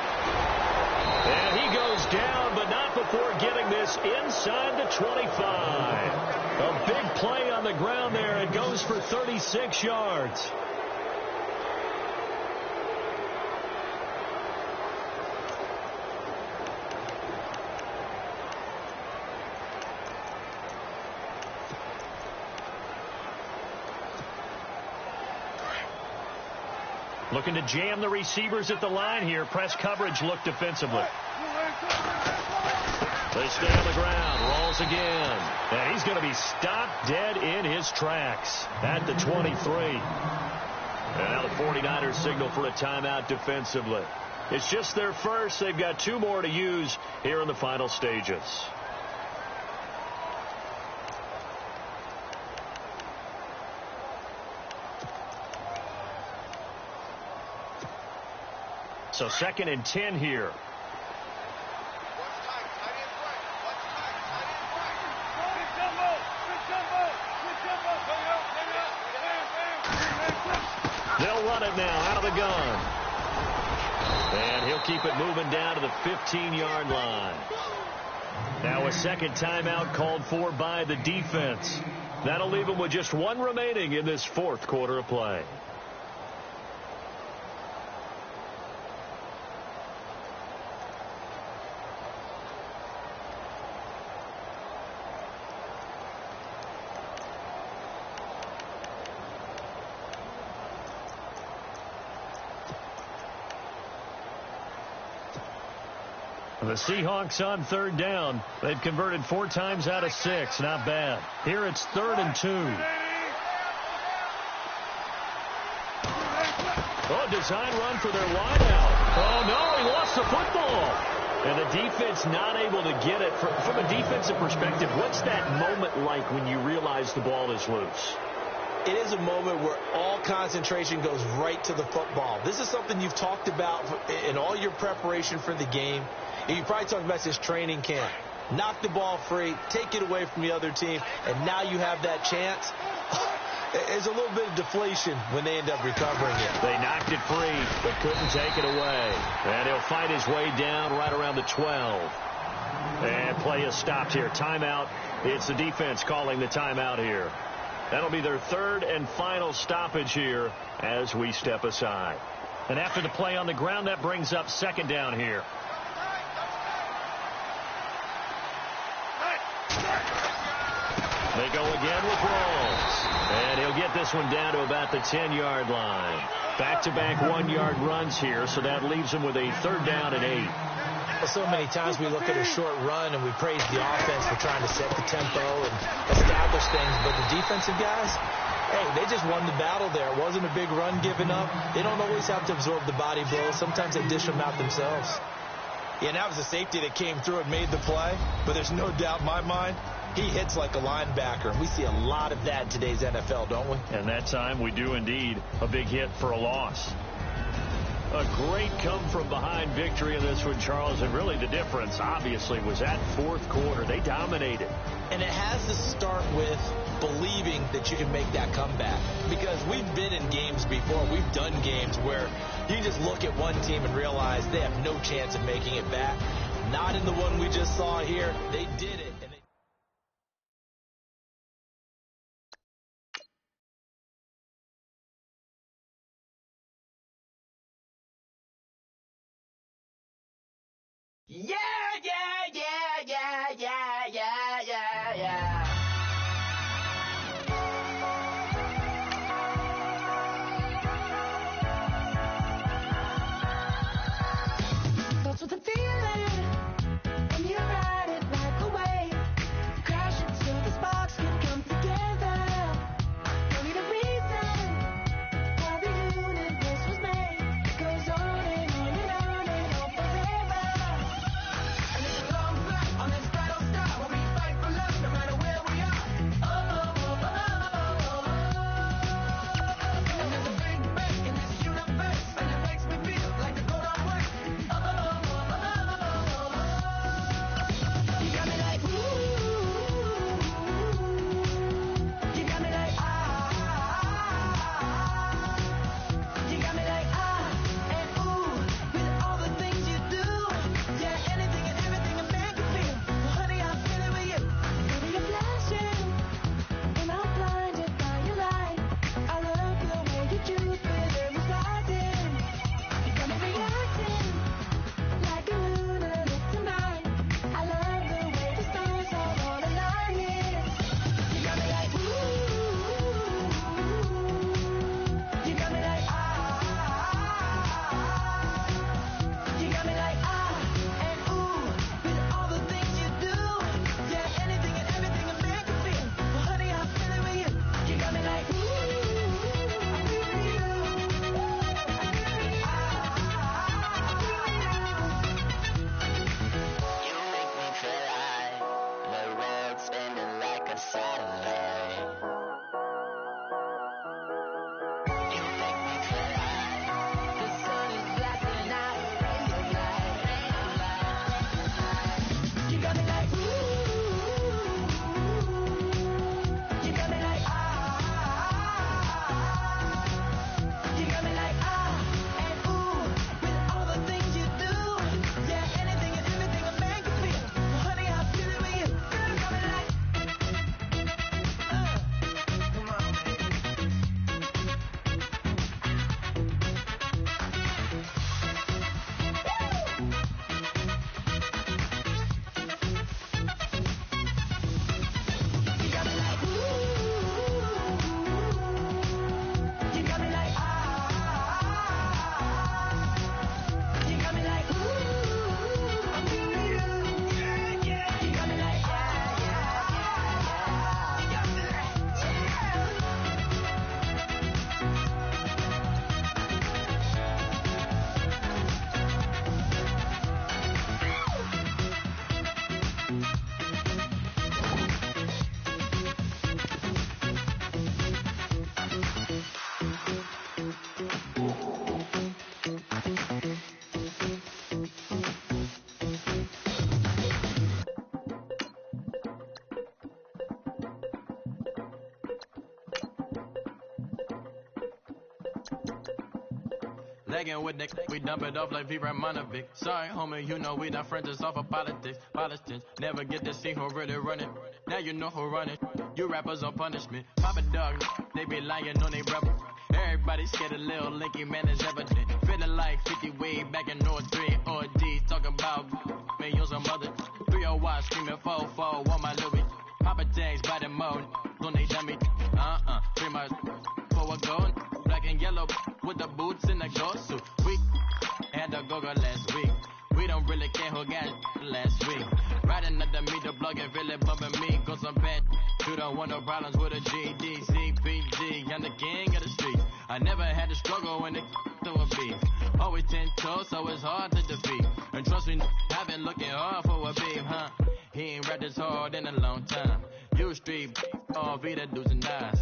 And he goes down, but not before getting this inside the 25. A big play on the ground there. It goes for 36 yards. Looking to jam the receivers at the line here. Press coverage look defensively. They stay on the ground. Rolls again. And he's going to be stopped dead in his tracks at the 23. And now the 49ers signal for a timeout defensively. It's just their first. They've got 2 more to use here in the final stages. So 2nd and 10 here. They'll run it now out of the gun. And he'll keep it moving down to the 15-yard line. Now a second timeout called for by the defense. That'll leave them with just 1 remaining in this 4th quarter of play. The Seahawks on 3rd down. They've converted 4 times out of 6. Not bad. Here it's 3rd and 2. Oh, design run for their wideout. Oh, no, he lost the football. And the defense not able to get it. From a defensive perspective, what's that moment like when you realize the ball is loose? It is a moment where all concentration goes right to the football. This is something you've talked about in all your preparation for the game. You probably talked about this training camp. Knock the ball free, take it away from the other team, and now you have that chance. There's a little bit of deflation when they end up recovering it. They knocked it free, but couldn't take it away. And he'll fight his way down right around the 12. And play is stopped here. Timeout. It's the defense calling the timeout here. That'll be their 3rd and final stoppage here as we step aside. And after the play on the ground, that brings up 2nd down here. They go again with Rawls. And he'll get this one down to about the 10-yard line. Back-to-back 1-yard runs here, so that leaves him with a 3rd down and 8. Well, so many times we look at a short run and we praise the offense for trying to set the tempo and establish things. But the defensive guys, hey, they just won the battle there. It wasn't a big run given up. They don't always have to absorb the body blows. Sometimes they dish them out themselves. Yeah, and that was a safety that came through and made the play. But there's no doubt in my mind, he hits like a linebacker. We see a lot of that in today's NFL, don't we? And that time we do indeed. A big hit for a loss. A great come-from-behind victory in this one, Charles. And really the difference, obviously, was that 4th quarter. They dominated. And it has to start with believing that you can make that comeback. Because we've been in games before. We've done games where you just look at one team and realize they have no chance of making it back. Not in the one we just saw here. They did it. Yeah, yeah, yeah, yeah, yeah, yeah, yeah, yeah. That's what the feeling when you ride it like away. Crash it so the sparks can come together. Don't need a reason why the universe was made. It goes on and on and on and on forever. And it's Lagging with the we dump it off like V. Ramanovic. Sorry, homie, you know we not friends, it's off of politics. Politics, never get to see who really run it. Now you know who run it. You rappers on punishment. Papa dog, they be lying on they brother. Everybody scared of Lil Linky, man, is evident. Feeling like 50 way back in 03 ODs. Talking about me on some other 301 screaming 4-4 on my Louis. Papa tags by the mode on they dummy. Pretty much for a gold. Black and yellow with the boots and the ghost suit. We had a go-go last week. We don't really care who got last week. Riding under me, the blog and really bumping me. Go some bad. You don't want no problems with a GD, CPG. I'm the king of the streets. I never had to struggle when it to a beef. Always 10 toes, so it's hard to defeat. And trust me, I've been looking hard for a beef, huh? He ain't rapped this hard in a long time. You street, all Vita dudes and eyes.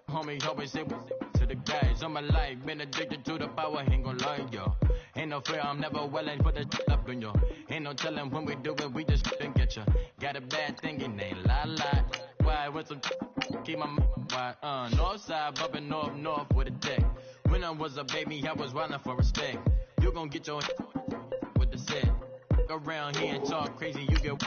Homie, always say to the guys. All my life, been addicted to the power, ain't gon' lie, yo. Ain't no fear, I'm never willing to put the up in yo. Ain't no telling when we do it, we just didn't get ya. Got a bad thing, it ain't lie. Why, with some keep my why, north side, bumping north with a deck. When I was a baby, I was running for respect. You gon' get your with the set. Around here and talk crazy, you get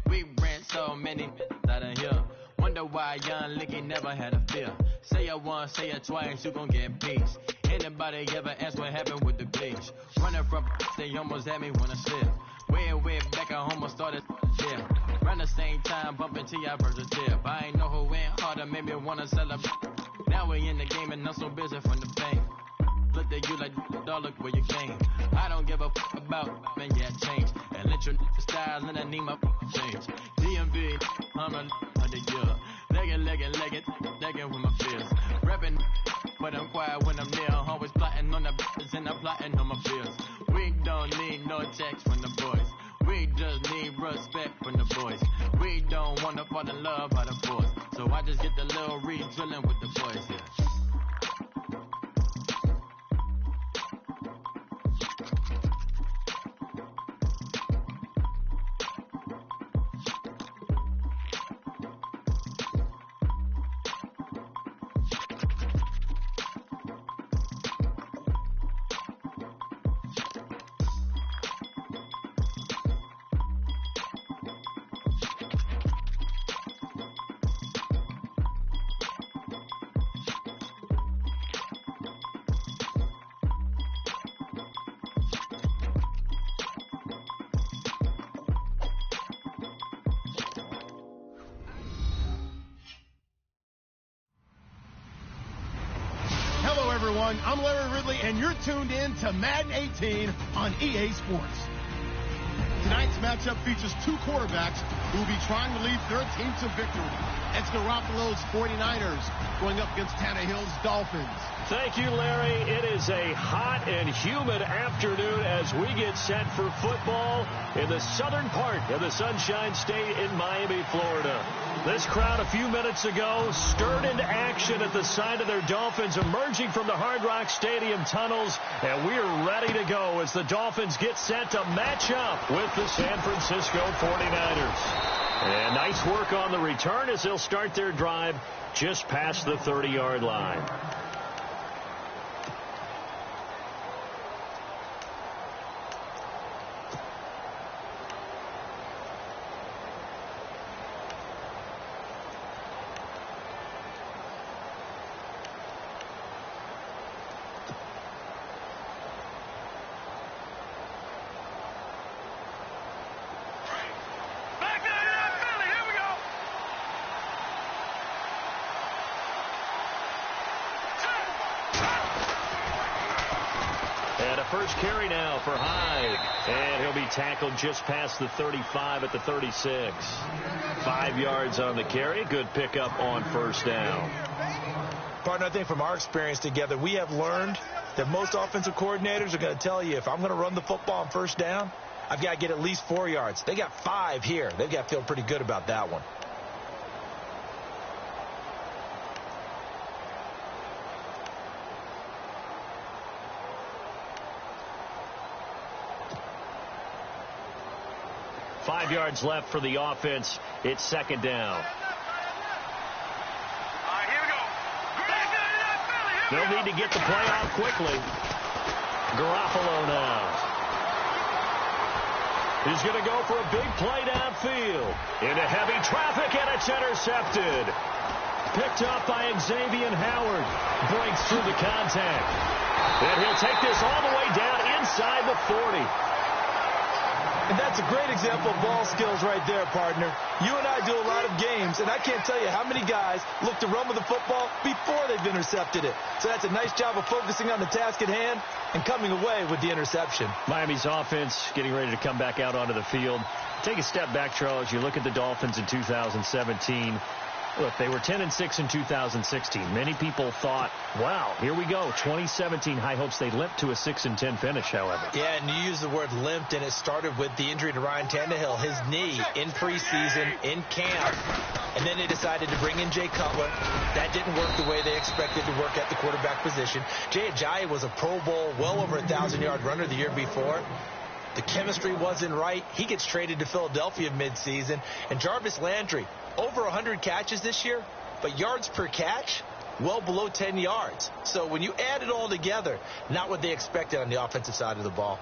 we ran so many out of here. Wonder why young Licky never had a fear. Say it once, say it twice, you gon' get peace. Anybody ever ask what happened with the bleach? Running from they almost had me when I slip. Way back at home, I started yeah. Around the same time, bumping to your verse of tip. I ain't know who went harder, made me wanna celebrate. Now we in the game and I'm so busy from the pain. Look at you like, dog, look where you came. I don't give a about, man, yeah, change. And let your style and I need my change. DMV, I'm a the year. Leg it with my fears. Rapping, but I'm quiet when I'm near. Always plotting on the bitches and I'm plotting on my fears. We don't need no checks from the boys. We just need respect from the boys. We don't wanna fall in love by the force. So I just get the little re-drilling with the boys here. Yeah. Everyone, I'm Larry Ridley, and you're tuned in to Madden 18 on EA Sports. Tonight's matchup features two quarterbacks who will be trying to lead their team to victory. It's Garoppolo's 49ers going up against Tannehill's Dolphins. Thank you, Larry. It is a hot and humid afternoon as we get set for football in the southern part of the Sunshine State in Miami, Florida. This crowd a few minutes ago stirred into action at the side of their Dolphins emerging from the Hard Rock Stadium tunnels, and we're ready to go as the Dolphins get set to match up with the San Francisco 49ers. And nice work on the return as they'll start their drive just past the 30-yard line. First carry now for Hyde, and he'll be tackled just past the 35 at the 36. 5 yards on the carry. Good pickup on first down. Partner, I think from our experience together, we have learned that most offensive coordinators are going to tell you, if I'm going to run the football on first down, I've got to get at least 4 yards. They got 5 here. They've got to feel pretty good about that one. Five yards left for the offense. It's second down. Here we go. They'll need to get the play off quickly. Garoppolo now. He's going to go for a big play downfield. Into heavy traffic, and it's intercepted. Picked up by Xavier Howard. Breaks through the contact. And he'll take this all the way down inside the 40. And that's a great example of ball skills right there, partner. You and I do a lot of games, and I can't tell you how many guys look to run with the football before they've intercepted it. So that's a nice job of focusing on the task at hand and coming away with the interception. Miami's offense getting ready to come back out onto the field. Take a step back, Charles. You look at the Dolphins in 2017. Look, they were 10-6 in 2016. Many people thought, wow, here we go. 2017, high hopes. They limped to a 6-10 finish, however. Yeah, and you use the word limped, and it started with the injury to Ryan Tannehill, his knee in preseason, in camp. And then they decided to bring in Jay Cutler. That didn't work the way they expected to work at the quarterback position. Jay Ajayi was a Pro Bowl, well over 1,000-yard runner the year before. The chemistry wasn't right. He gets traded to Philadelphia midseason. And Jarvis Landry, over 100 catches this year, but yards per catch, well below 10 yards. So when you add it all together, not what they expected on the offensive side of the ball.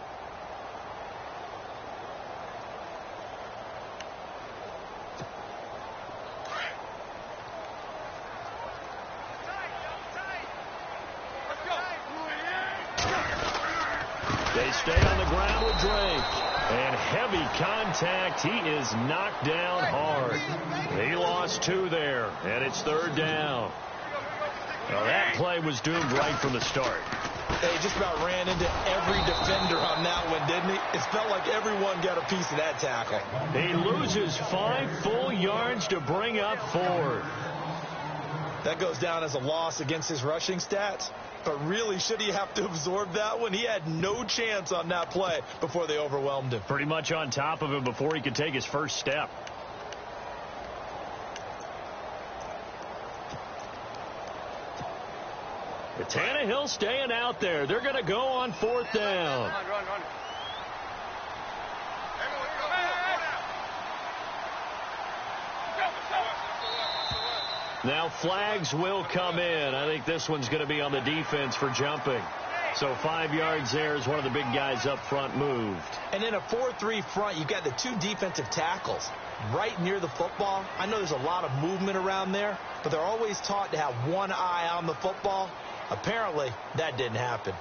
They stay on the ground with Drake. And heavy contact. He is knocked down hard. He lost 2 there, and it's 3rd down. Well, that play was doomed right from the start. They just about ran into every defender on that one, didn't he? It felt like everyone got a piece of that tackle. He loses 5 full yards to bring up 4. That goes down as a loss against his rushing stats. But really, should he have to absorb that one? He had no chance on that play before they overwhelmed him. Pretty much on top of him before he could take his first step. The Tannehill staying out there. They're going to go on 4th down. Run. Now flags will come in. I think this one's going to be on the defense for jumping. So 5 yards there as one of the big guys up front moved. And in a 4-3 front, you've got the 2 defensive tackles right near the football. I know there's a lot of movement around there, but they're always taught to have one eye on the football. Apparently, that didn't happen.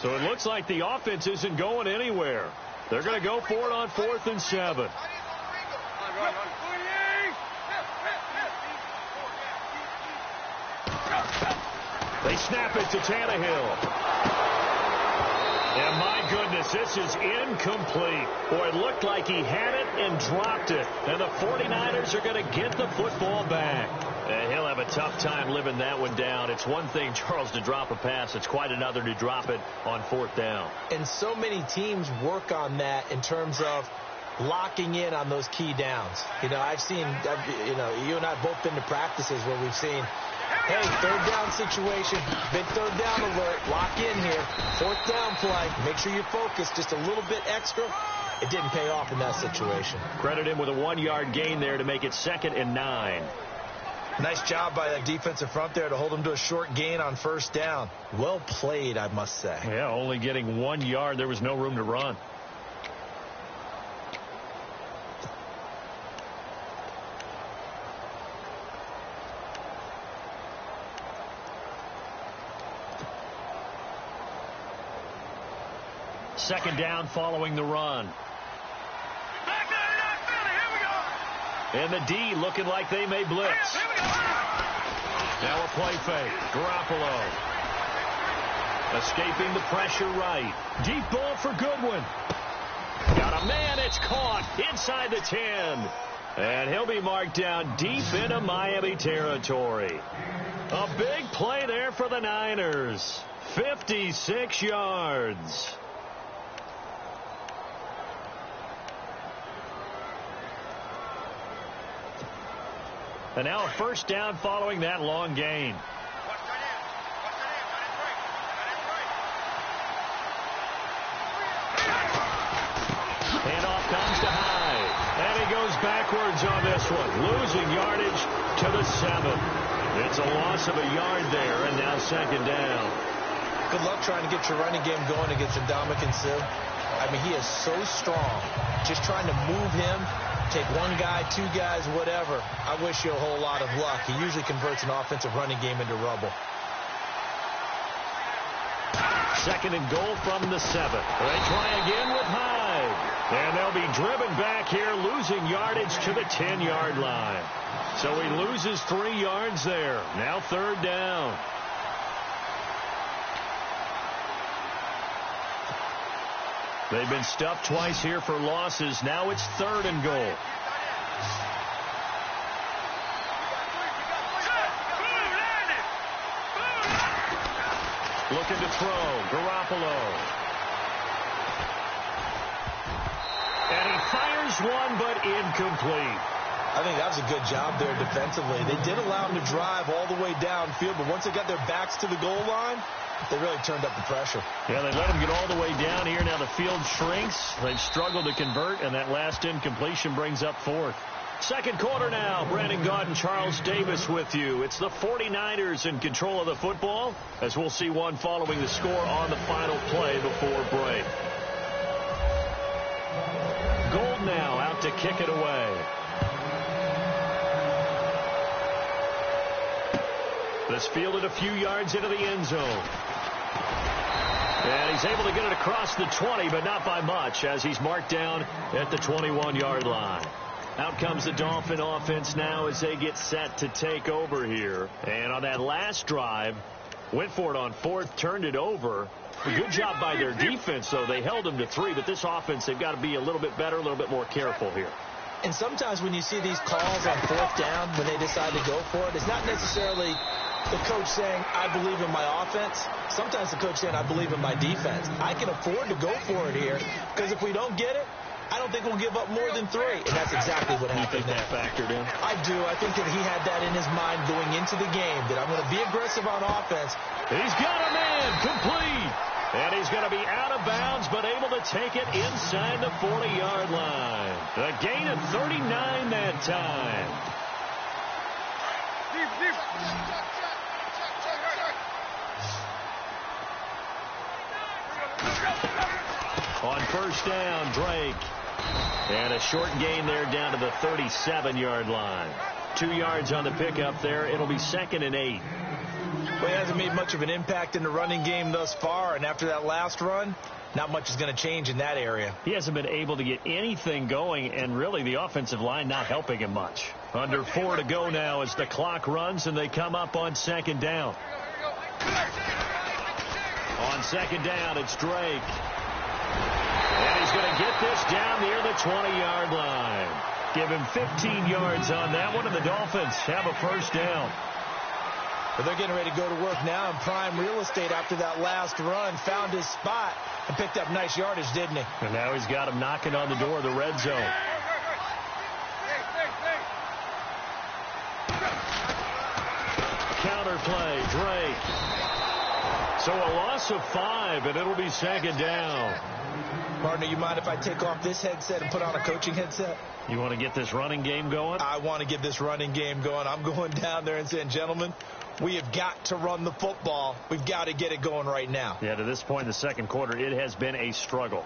So it looks like the offense isn't going anywhere. They're going to go for it on 4th and 7. Run. They snap it to Tannehill. And my goodness, this is incomplete. Boy, it looked like he had it and dropped it. And the 49ers are going to get the football back. And he'll have a tough time living that one down. It's one thing, Charles, to drop a pass. It's quite another to drop it on 4th down. And so many teams work on that in terms of locking in on those key downs. You know, you and I have both been to practices where we've seen, hey, 3rd down situation, big 3rd down alert, lock in here, 4th down play, make sure you're focused just a little bit extra. It didn't pay off in that situation. Credit him with a 1-yard gain there to make it 2nd and 9. Nice job by that defensive front there to hold him to a short gain on 1st down. Well played, I must say. Yeah, only getting 1 yard. There was no room to run. Second down following the run. Back there, here we go. And the D looking like they may blitz. Here we go. Now a play fake. Garoppolo. Escaping the pressure right. Deep ball for Goodwin. Got a man. It's caught inside the 10. And he'll be marked down deep into Miami territory. A big play there for the Niners. 56 yards. And now a first down following that long gain. backwards on this one, losing yardage to the 7. It's a loss of a yard there, and now second down. Good luck trying to get your running game going against Ndamukong Suh. I mean, he is so strong. Just trying to move him, take one guy, two guys, whatever. I wish you a whole lot of luck. He usually converts an offensive running game into rubble. Second and goal from the 7. They try again with Hyde. And they'll be driven back here, losing yardage to the 10-yard line. So he loses 3 yards there. Now third down. They've been stuffed twice here for losses. Now it's third and goal. Looking to throw. Garoppolo. And he fires one, but incomplete. I think that was a good job there defensively. They did allow him to drive all the way downfield, but once they got their backs to the goal line, they really turned up the pressure. Yeah, they let him get all the way down here. Now the field shrinks. They've struggled to convert, and that last incompletion brings up fourth. Second quarter now. Brandon Gaudin, Charles Davis with you. It's the 49ers in control of the football, as we'll see one following the score on the final play before break. Gold now out to kick it away. This fielded a few yards into the end zone. And he's able to get it across the 20, but not by much, as he's marked down at the 21-yard line. Out comes the Dolphin offense now as they get set to take over here. And on that last drive, went for it on fourth, turned it over. A good job by their defense, though. They held them to 3, but this offense, they've got to be a little bit better, a little bit more careful here. And sometimes when you see these calls on fourth down, when they decide to go for it, it's not necessarily the coach saying, I believe in my offense. Sometimes the coach saying, I believe in my defense. I can afford to go for it here, because if we don't get it, I don't think we'll give up more than 3. And that's exactly what happened. You think that factored in? I do. I think that he had that in his mind going into the game, that I'm going to be aggressive on offense. He's got a man complete. And he's going to be out of bounds, but able to take it inside the 40-yard line. A gain of 39 that time. On first down, Drake. And a short gain there down to the 37-yard line. 2 yards on the pickup there. It'll be second and 8. Well, he hasn't made much of an impact in the running game thus far, and after that last run, not much is going to change in that area. He hasn't been able to get anything going, and really the offensive line not helping him much. Under 4 to go now as the clock runs, and they come up on second down. On second down, it's Drake. And he's going to get this down near the 20-yard line. Give him 15 yards on that one, and the Dolphins have a first down. But they're getting ready to go to work now in prime real estate after that last run. Found his spot and picked up nice yardage, didn't he? And now he's got him knocking on the door of the red zone. Counter play, Drake. So a loss of 5, and it'll be second down. Partner, you mind if I take off this headset and put on a coaching headset? You want to get this running game going? I want to get this running game going. I'm going down there and saying, gentlemen, we have got to run the football. We've got to get it going right now. Yeah, to this point in the second quarter, it has been a struggle.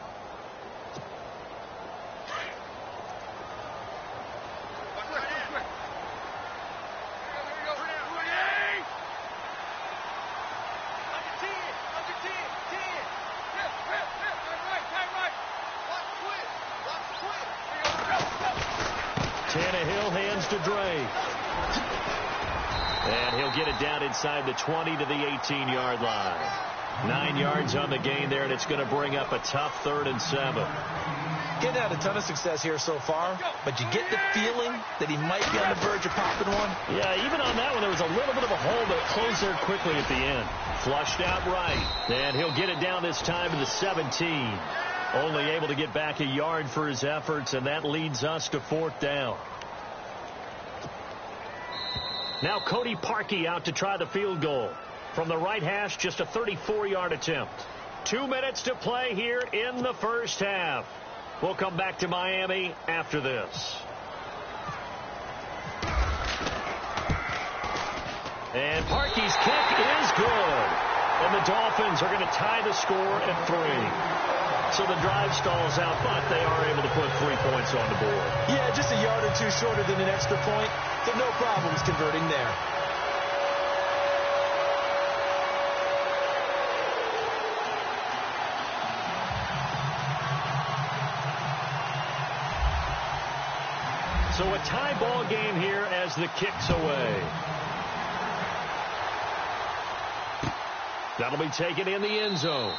Tannehill hands to Drake. And he'll get it down inside the 20 to the 18-yard line. 9 yards on the gain there, and it's going to bring up a tough 3rd and 7. Getting had a ton of success here so far, but you get the feeling that he might be on the verge of popping one. Yeah, even on that one, there was a little bit of a hole, but it closed there quickly at the end. Flushed out right, and he'll get it down this time to the 17. Only able to get back a yard for his efforts, and that leads us to 4th down. Now Cody Parkey out to try the field goal. From the right hash, just a 34-yard attempt. 2 minutes to play here in the first half. We'll come back to Miami after this. And Parkey's kick is good. And the Dolphins are going to tie the score at 3. So the drive stalls out, but they are able to put 3 points on the board. Yeah, just a yard or two shorter than an extra point. So no problems converting there. So a tie ball game here as the kick's away. That'll be taken in the end zone.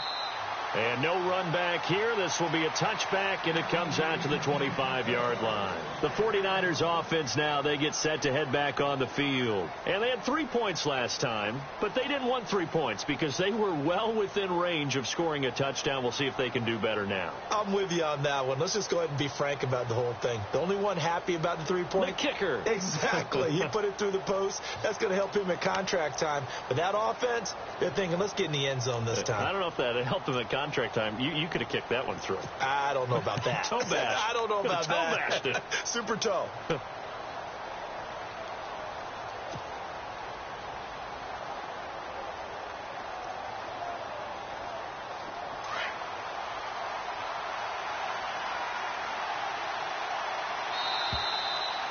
And no run back here. This will be a touchback, and it comes out to the 25-yard line. The 49ers offense now, they get set to head back on the field. And they had 3 points last time, but they didn't want 3 points because they were well within range of scoring a touchdown. We'll see if they can do better now. I'm with you on that one. Let's just go ahead and be frank about the whole thing. The only one happy about the 3-point? The kicker. Exactly. He put it through the post. That's going to help him at contract time. But that offense, they're thinking, let's get in the end zone this time. I don't know if that helped him at contract time. You could have kicked that one through. I don't know about that. Toe bash. I don't know about toe that. Bashed it. Super toe.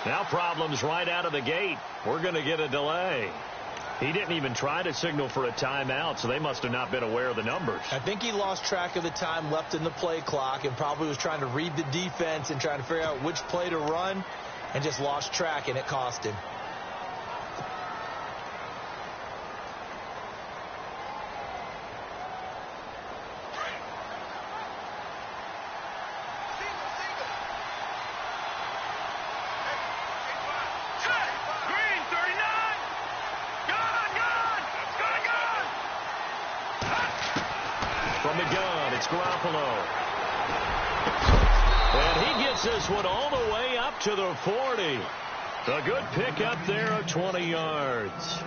Now problems right out of the gate. We're going to get a delay. He didn't even try to signal for a timeout, so they must have not been aware of the numbers. I think he lost track of the time left in the play clock and probably was trying to read the defense and trying to figure out which play to run and just lost track, and it cost him. This one all the way up to the 40. A good pick up there of 20 yards.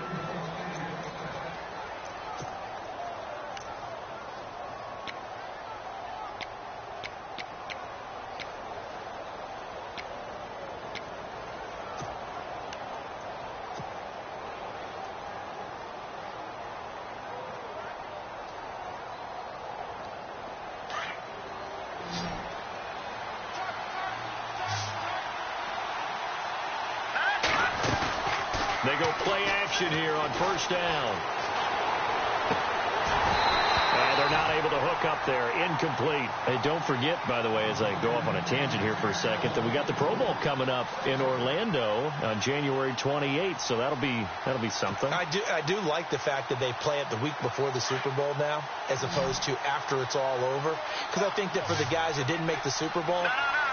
They go play action here on first down. And they're not able to hook up there. Incomplete. Hey, don't forget, by the way, as I go off on a tangent here for a second, that we got the Pro Bowl coming up in Orlando on January 28th, so that'll be something. I do like the fact that they play it the week before the Super Bowl now, as opposed to after it's all over. Because I think that for the guys who didn't make the Super Bowl,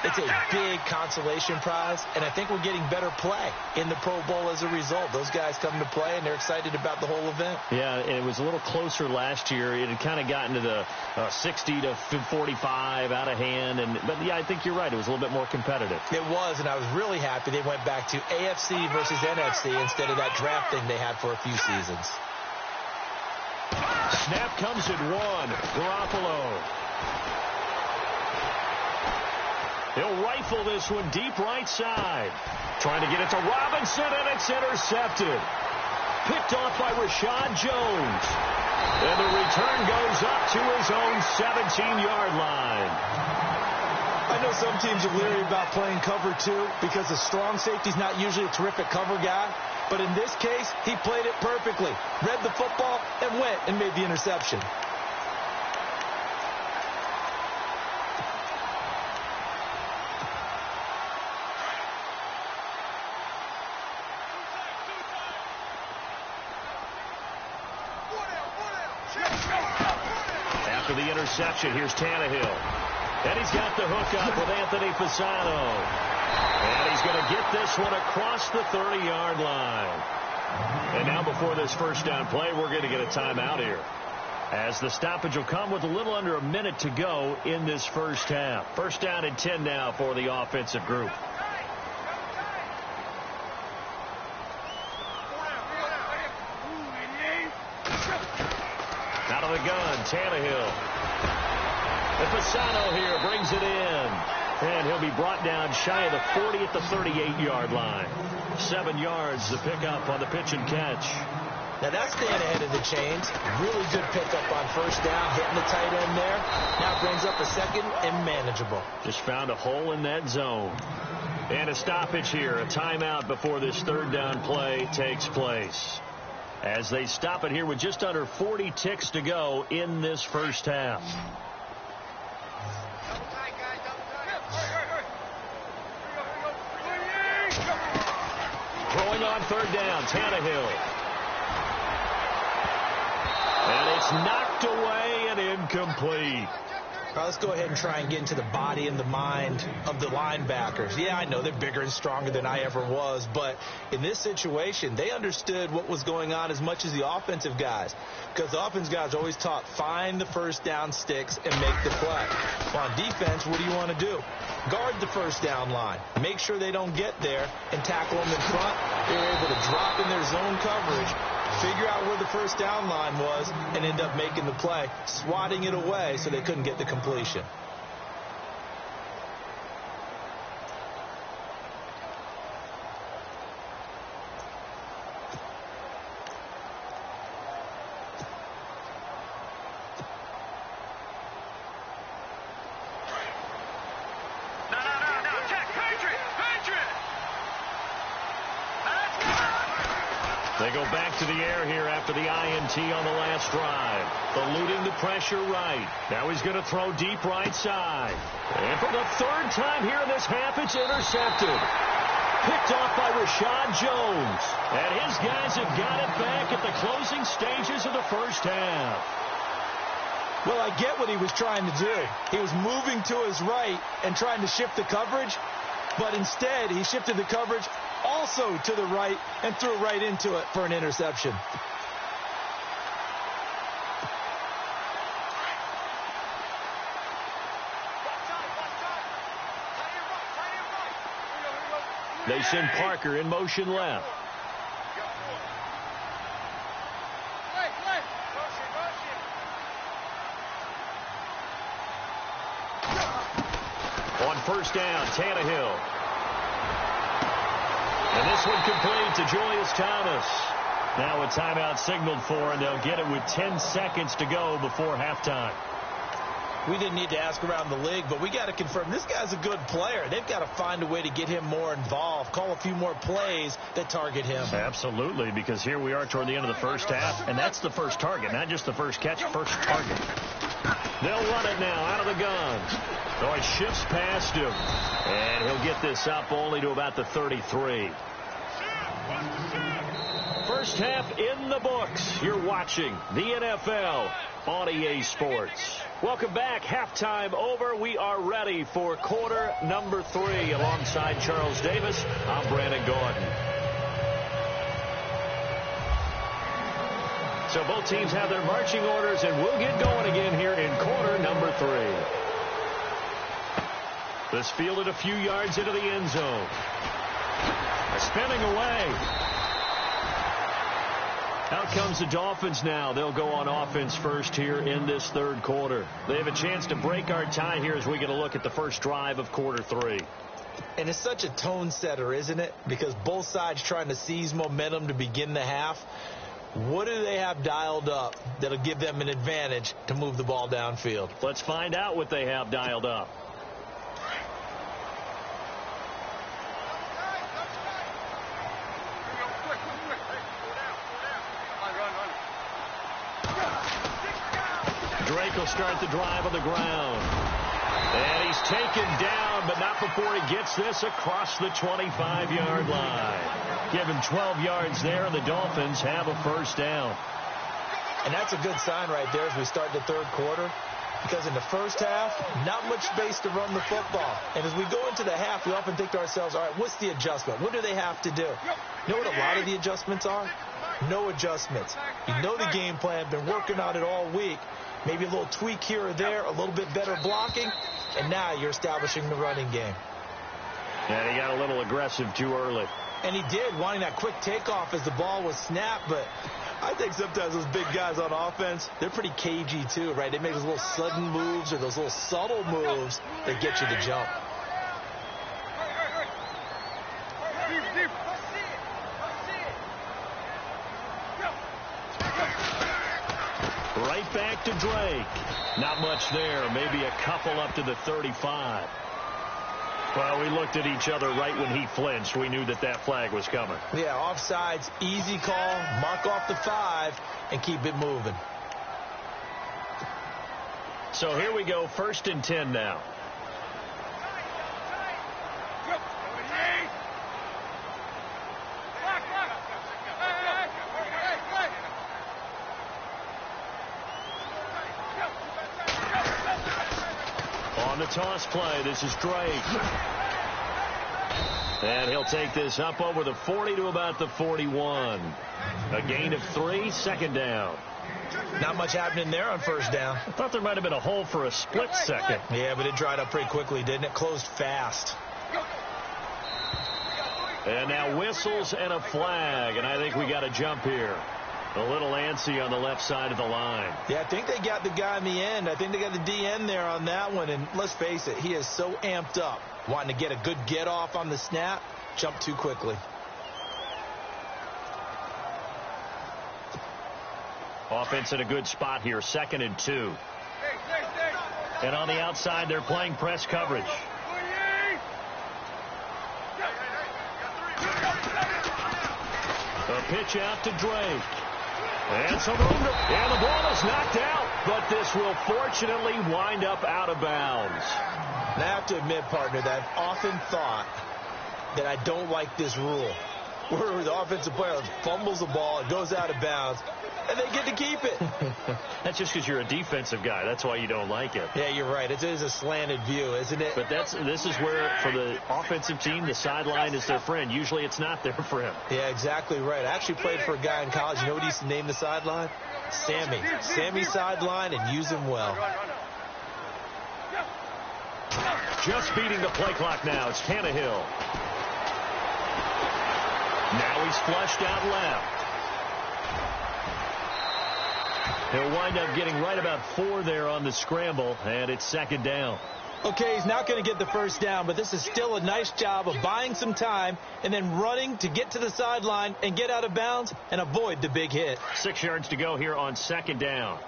it's a big consolation prize, and I think we're getting better play in the Pro Bowl as a result. Those guys come to play, and they're excited about the whole event. Yeah, and it was a little closer last year. It had kind of gotten to the 60 to 45 out of hand. But, yeah, I think you're right. It was a little bit more competitive. It was, and I was really happy they went back to AFC versus NFC instead of that draft thing they had for a few seasons. Snap comes at 1. Garoppolo. He'll rifle this one deep right side. Trying to get it to Robinson, and it's intercepted. Picked off by Rashad Jones. And the return goes up to his own 17-yard line. I know some teams are leery about playing cover 2 because a strong safety's not usually a terrific cover guy. But in this case, he played it perfectly. Read the football and went and made the interception. After the interception, here's Tannehill. And he's got the hook up with Anthony Fasano. And he's going to get this one across the 30-yard line. And now before this first down play, we're going to get a timeout here, as the stoppage will come with a little under a minute to go in this first half. First down and 10 now for the offensive group. Out of the gun, Tannehill. And Fasano here brings it in. And he'll be brought down shy of the 40 at the 38-yard line. 7 yards, the pickup on the pitch and catch. Now that's staying ahead of the chains. Really good pickup on first down, hitting the tight end there. Now brings up a second and manageable. Just found a hole in that zone. And a stoppage here, a timeout before this third down play takes place. As they stop it here with just under 40 ticks to go in this first half. Throwing on third down, Tannehill. And it's knocked away and incomplete. Now let's go ahead and try and get into the body and the mind of the linebackers. Yeah, I know they're bigger and stronger than I ever was, but in this situation, they understood what was going on as much as the offensive guys, because the offensive guys are always taught, find the first down sticks and make the play. Well, on defense, what do you want to do? Guard the first down line. Make sure they don't get there and tackle them in front. They're able to drop in their zone coverage, figure out where the first down line was, and end up making the play, swatting it away so they couldn't get the completion. They go back to the air here after the INT on the last drive. Eluding the pressure right. Now he's going to throw deep right side. And for the third time here in this half, it's intercepted. Picked off by Rashad Jones. And his guys have got it back at the closing stages of the first half. Well, I get what he was trying to do. He was moving to his right and trying to shift the coverage, but instead he shifted the coverage also to the right and threw right into it for an interception. They send Parker in motion left. On first down, Tannehill. And this one complete to Julius Thomas. Now a timeout signaled for, and they'll get it with 10 seconds to go before halftime. We didn't need to ask around the league, but we got to confirm this guy's a good player. They've got to find a way to get him more involved, call a few more plays that target him. Absolutely, because here we are toward the end of the first half, and that's the first target, not just the first catch, first target. They'll run it now out of the gun. So it shifts past him, and he'll get this up only to about the 33. First half in the books. You're watching the NFL on EA Sports. Welcome back. Halftime over. We are ready for quarter number 3. Alongside Charles Davis, I'm Brandon Gordon. So both teams have their marching orders, and we'll get going again here in quarter number 3. This fielded a few yards into the end zone. Spinning away. Out comes the Dolphins now. They'll go on offense first here in this third quarter. They have a chance to break our tie here as we get a look at the first drive of quarter 3. And it's such a tone setter, isn't it? Because both sides trying to seize momentum to begin the half. What do they have dialed up that'll give them an advantage to move the ball downfield? Let's find out what they have dialed up. Drake will start the drive on the ground. And he's taken down, but not before he gets this across the 25-yard line. Give him 12 yards there, and the Dolphins have a first down. And that's a good sign right there as we start the third quarter. Because in the first half, not much space to run the football. And as we go into the half, we often think to ourselves, all right, what's the adjustment? What do they have to do? You know what a lot of the adjustments are? No adjustments. You know the game plan, been working on it all week. Maybe a little tweak here or there, a little bit better blocking, and now you're establishing the running game. And he got a little aggressive too early. And he did, wanting that quick takeoff as the ball was snapped, but I think sometimes those big guys on offense, they're pretty cagey too, right? They make those little sudden moves or those little subtle moves that get you to jump. right back to Drake. Not much there. Maybe a couple up to the 35. Well, we looked at each other right when he flinched. We knew that that flag was coming. Yeah, offsides, easy call. Mark off the 5 and keep it moving. So here we go, 1st and 10 now. On the toss play, this is Drake. And he'll take this up over the 40 to about the 41. A gain of 3, 2nd down. Not much happening there on 1st down. I thought there might have been a hole for a split second. Yeah, but it dried up pretty quickly, didn't it? Closed fast. And now whistles and a flag, and I think we got a jump here. A little antsy on the left side of the line. Yeah, I think they got the guy in the end. I think they got the DN there on that one, and let's face it, he is so amped up, wanting to get a good get-off on the snap, jump too quickly. Offense in a good spot here, 2nd and 2. And on the outside, they're playing press coverage. A pitch out to Drake. And some room and the ball is knocked out, but this will fortunately wind up out of bounds. And I have to admit, partner, that I've often thought that I don't like this rule, where the offensive player fumbles the ball, it goes out of bounds, and they get to keep it. That's just because you're a defensive guy. That's why you don't like it. Yeah, you're right. It is a slanted view, isn't it? But this is where, for the offensive team, the sideline is their friend. Usually it's not their friend. Yeah, exactly right. I actually played for a guy in college. You know what he used to name the sideline? Sammy. Sammy sideline, and use him well. Just beating the play clock now. It's Tannehill. Now he's flushed out left. He'll wind up getting right about 4 there on the scramble, and it's 2nd down. Okay, he's not going to get the 1st down, but this is still a nice job of buying some time and then running to get to the sideline and get out of bounds and avoid the big hit. 6 yards to go here on 2nd down.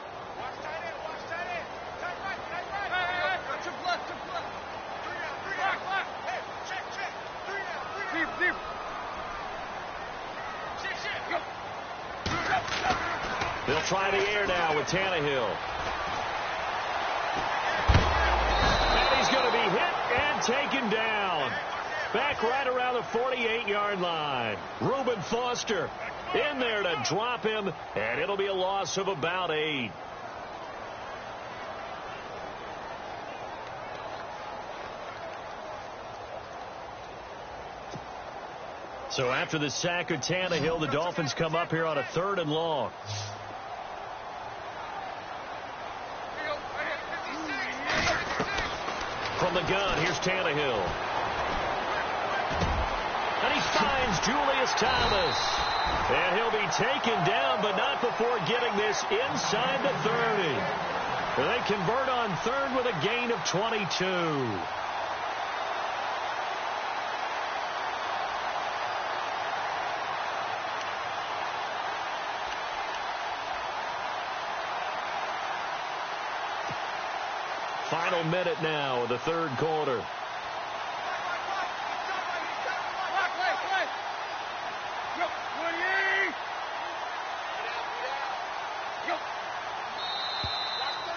They'll try the air now with Tannehill. And he's going to be hit and taken down. Back right around the 48-yard line. Reuben Foster in there to drop him, and it'll be a loss of about 8. So after the sack of Tannehill, the Dolphins come up here on a 3rd and long. From the gun, here's Tannehill. And he finds Julius Thomas. And he'll be taken down, but not before getting this inside the 30. They convert on 3rd with a gain of 22. Final minute now of the 3rd quarter.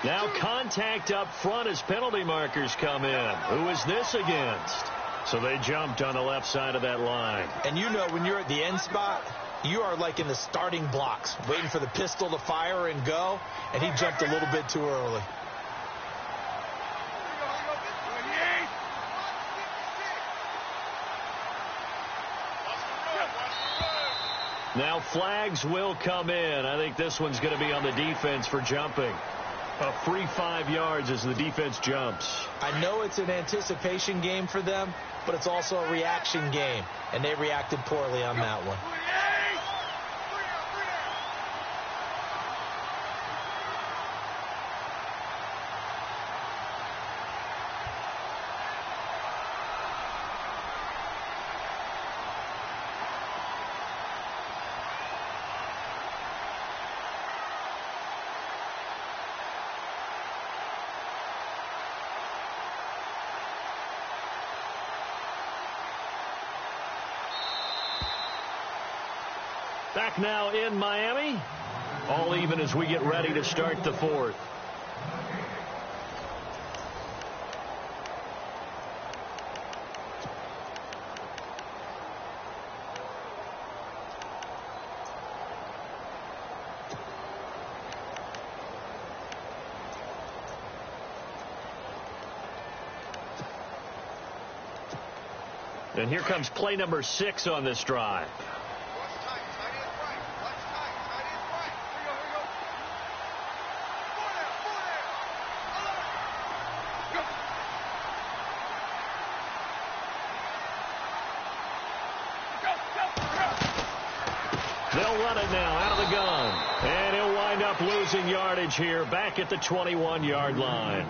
Now contact up front as penalty markers come in. Who is this against? So they jumped on the left side of that line. And you know, when you're at the end spot, you are like in the starting blocks, waiting for the pistol to fire and go, and he jumped a little bit too early. Now flags will come in. I think this one's going to be on the defense for jumping. A free 5 yards as the defense jumps. I know it's an anticipation game for them, but it's also a reaction game, and they reacted poorly on that one. Back now in Miami. All even as we get ready to start the fourth. And here comes play number 6 on this drive. They'll run it now out of the gun. And he'll wind up losing yardage here back at the 21-yard line.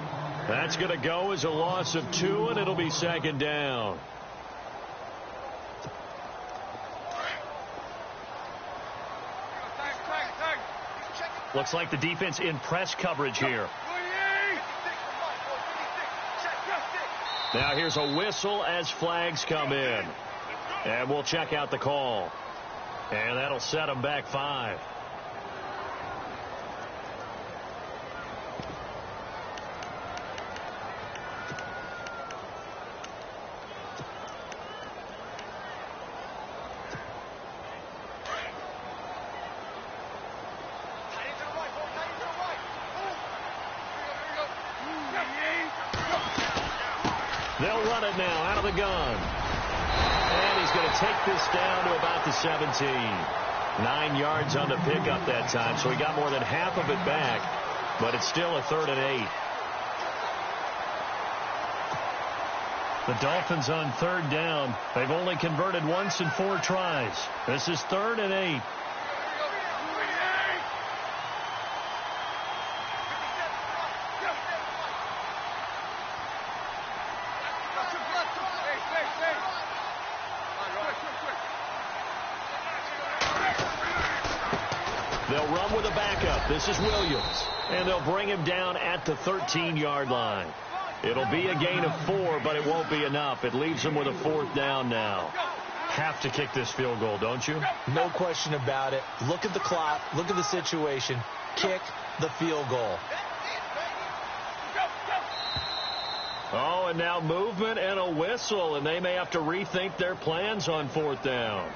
That's going to go as a loss of 2, and it'll be second down. Looks like the defense in press coverage here. Now here's a whistle as flags come in. And we'll check out the call. And that'll set them back 5. They'll run it now out of the gun. And he's going to take this down to about the 17. 9 yards on the pickup that time, so he got more than half of it back, but it's still a 3rd and 8. The Dolphins on 3rd down. They've only converted once in 4 tries. This is 3rd and 8. They'll run with a backup. This is Williams. And they'll bring him down at the 13-yard line. It'll be a gain of 4, but it won't be enough. It leaves them with a 4th down now. Have to kick this field goal, don't you? No question about it. Look at the clock. Look at the situation. Kick the field goal. Oh, and now movement and a whistle, and they may have to rethink their plans on 4th down.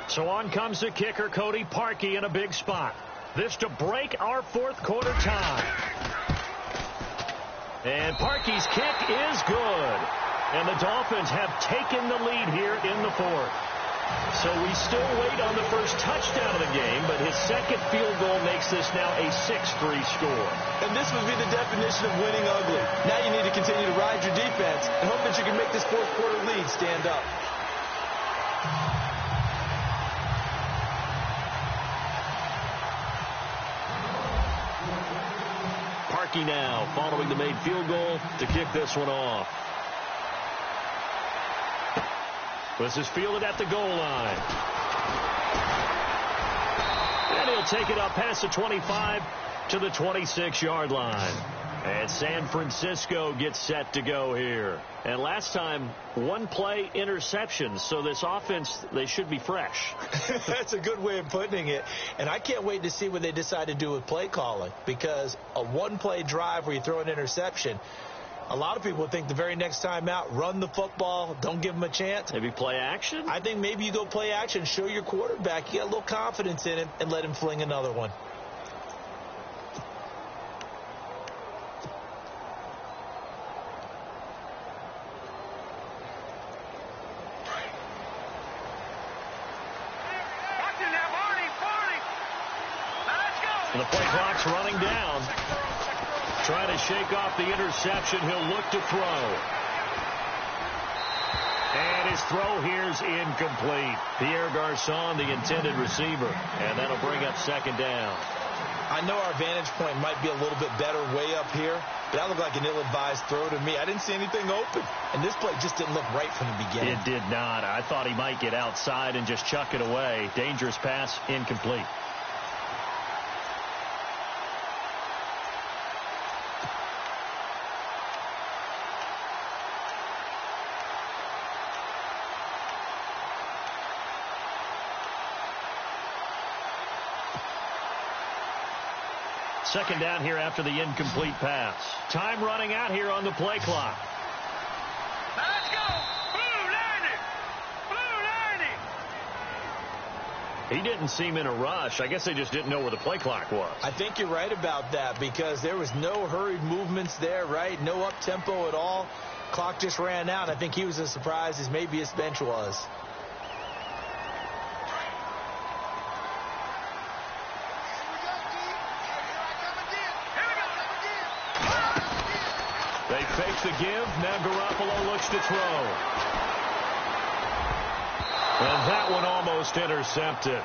So on comes the kicker, Cody Parkey, in a big spot. This to break our 4th quarter tie. And Parkey's kick is good. And the Dolphins have taken the lead here in the 4th. So we still wait on the first touchdown of the game, but his second field goal makes this now a 6-3 score. And this would be the definition of winning ugly. Now you need to continue to ride your defense and hope that you can make this 4th quarter lead stand up. Parkey now following the made field goal to kick this one off. This is fielded at the goal line. And he'll take it up past the 25 to the 26-yard line. And San Francisco gets set to go here. And last time, 1-play interceptions. So this offense, they should be fresh. That's a good way of putting it. And I can't wait to see what they decide to do with play calling. Because a 1-play drive where you throw an interception, a lot of people think the very next time out, run the football, don't give them a chance. Maybe play action? I think maybe you go play action, show your quarterback you got a little confidence in him, and let him fling another one. The play clock's running down. Trying to shake off the interception. He'll look to throw. And his throw here's incomplete. Pierre Garçon, the intended receiver. And that'll bring up second down. I know our vantage point might be a little bit better way up here, but that looked like an ill-advised throw to me. I didn't see anything open. And this play just didn't look right from the beginning. It did not. I thought he might get outside and just chuck it away. Dangerous pass, incomplete. Second down here after the incomplete pass. Time running out here on the play clock. Now let's go. Blue lining. Blue lining. He didn't seem in a rush. I guess they just didn't know where the play clock was. I think you're right about that because there was no hurried movements there, right? No up-tempo at all. Clock just ran out. I think he was as surprised as maybe his bench was. They fake the give. Now Garoppolo looks to throw. And that one almost intercepted.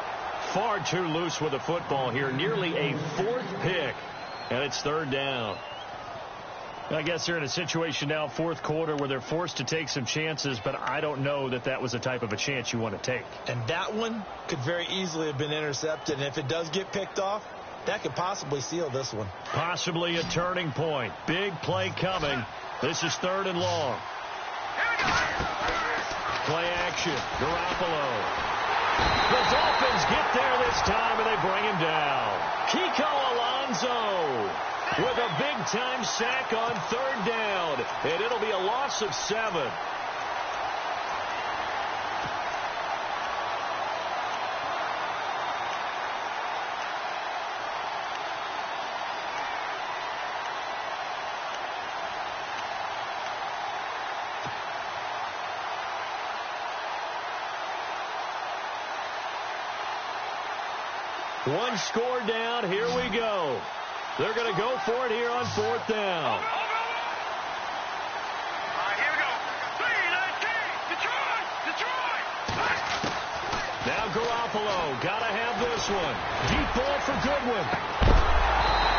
Far too loose with the football here. Nearly a fourth pick. And it's third down. I guess they're in a situation now, fourth quarter, where they're forced to take some chances, but I don't know that that was the type of a chance you want to take. And that one could very easily have been intercepted. And if it does get picked off, that could possibly seal this one. Possibly a turning point. Big play coming. This is third and long. Play action. Garoppolo. The Dolphins get there this time, and they bring him down. Kiko Alonso with a big-time sack on third down, and it'll be a loss of 7. One score down. Here we go. They're going to go for it here on fourth down. All right, here we go. 3, 19, Detroit. Now Garoppolo. Got to have this one. Deep ball for Goodwin.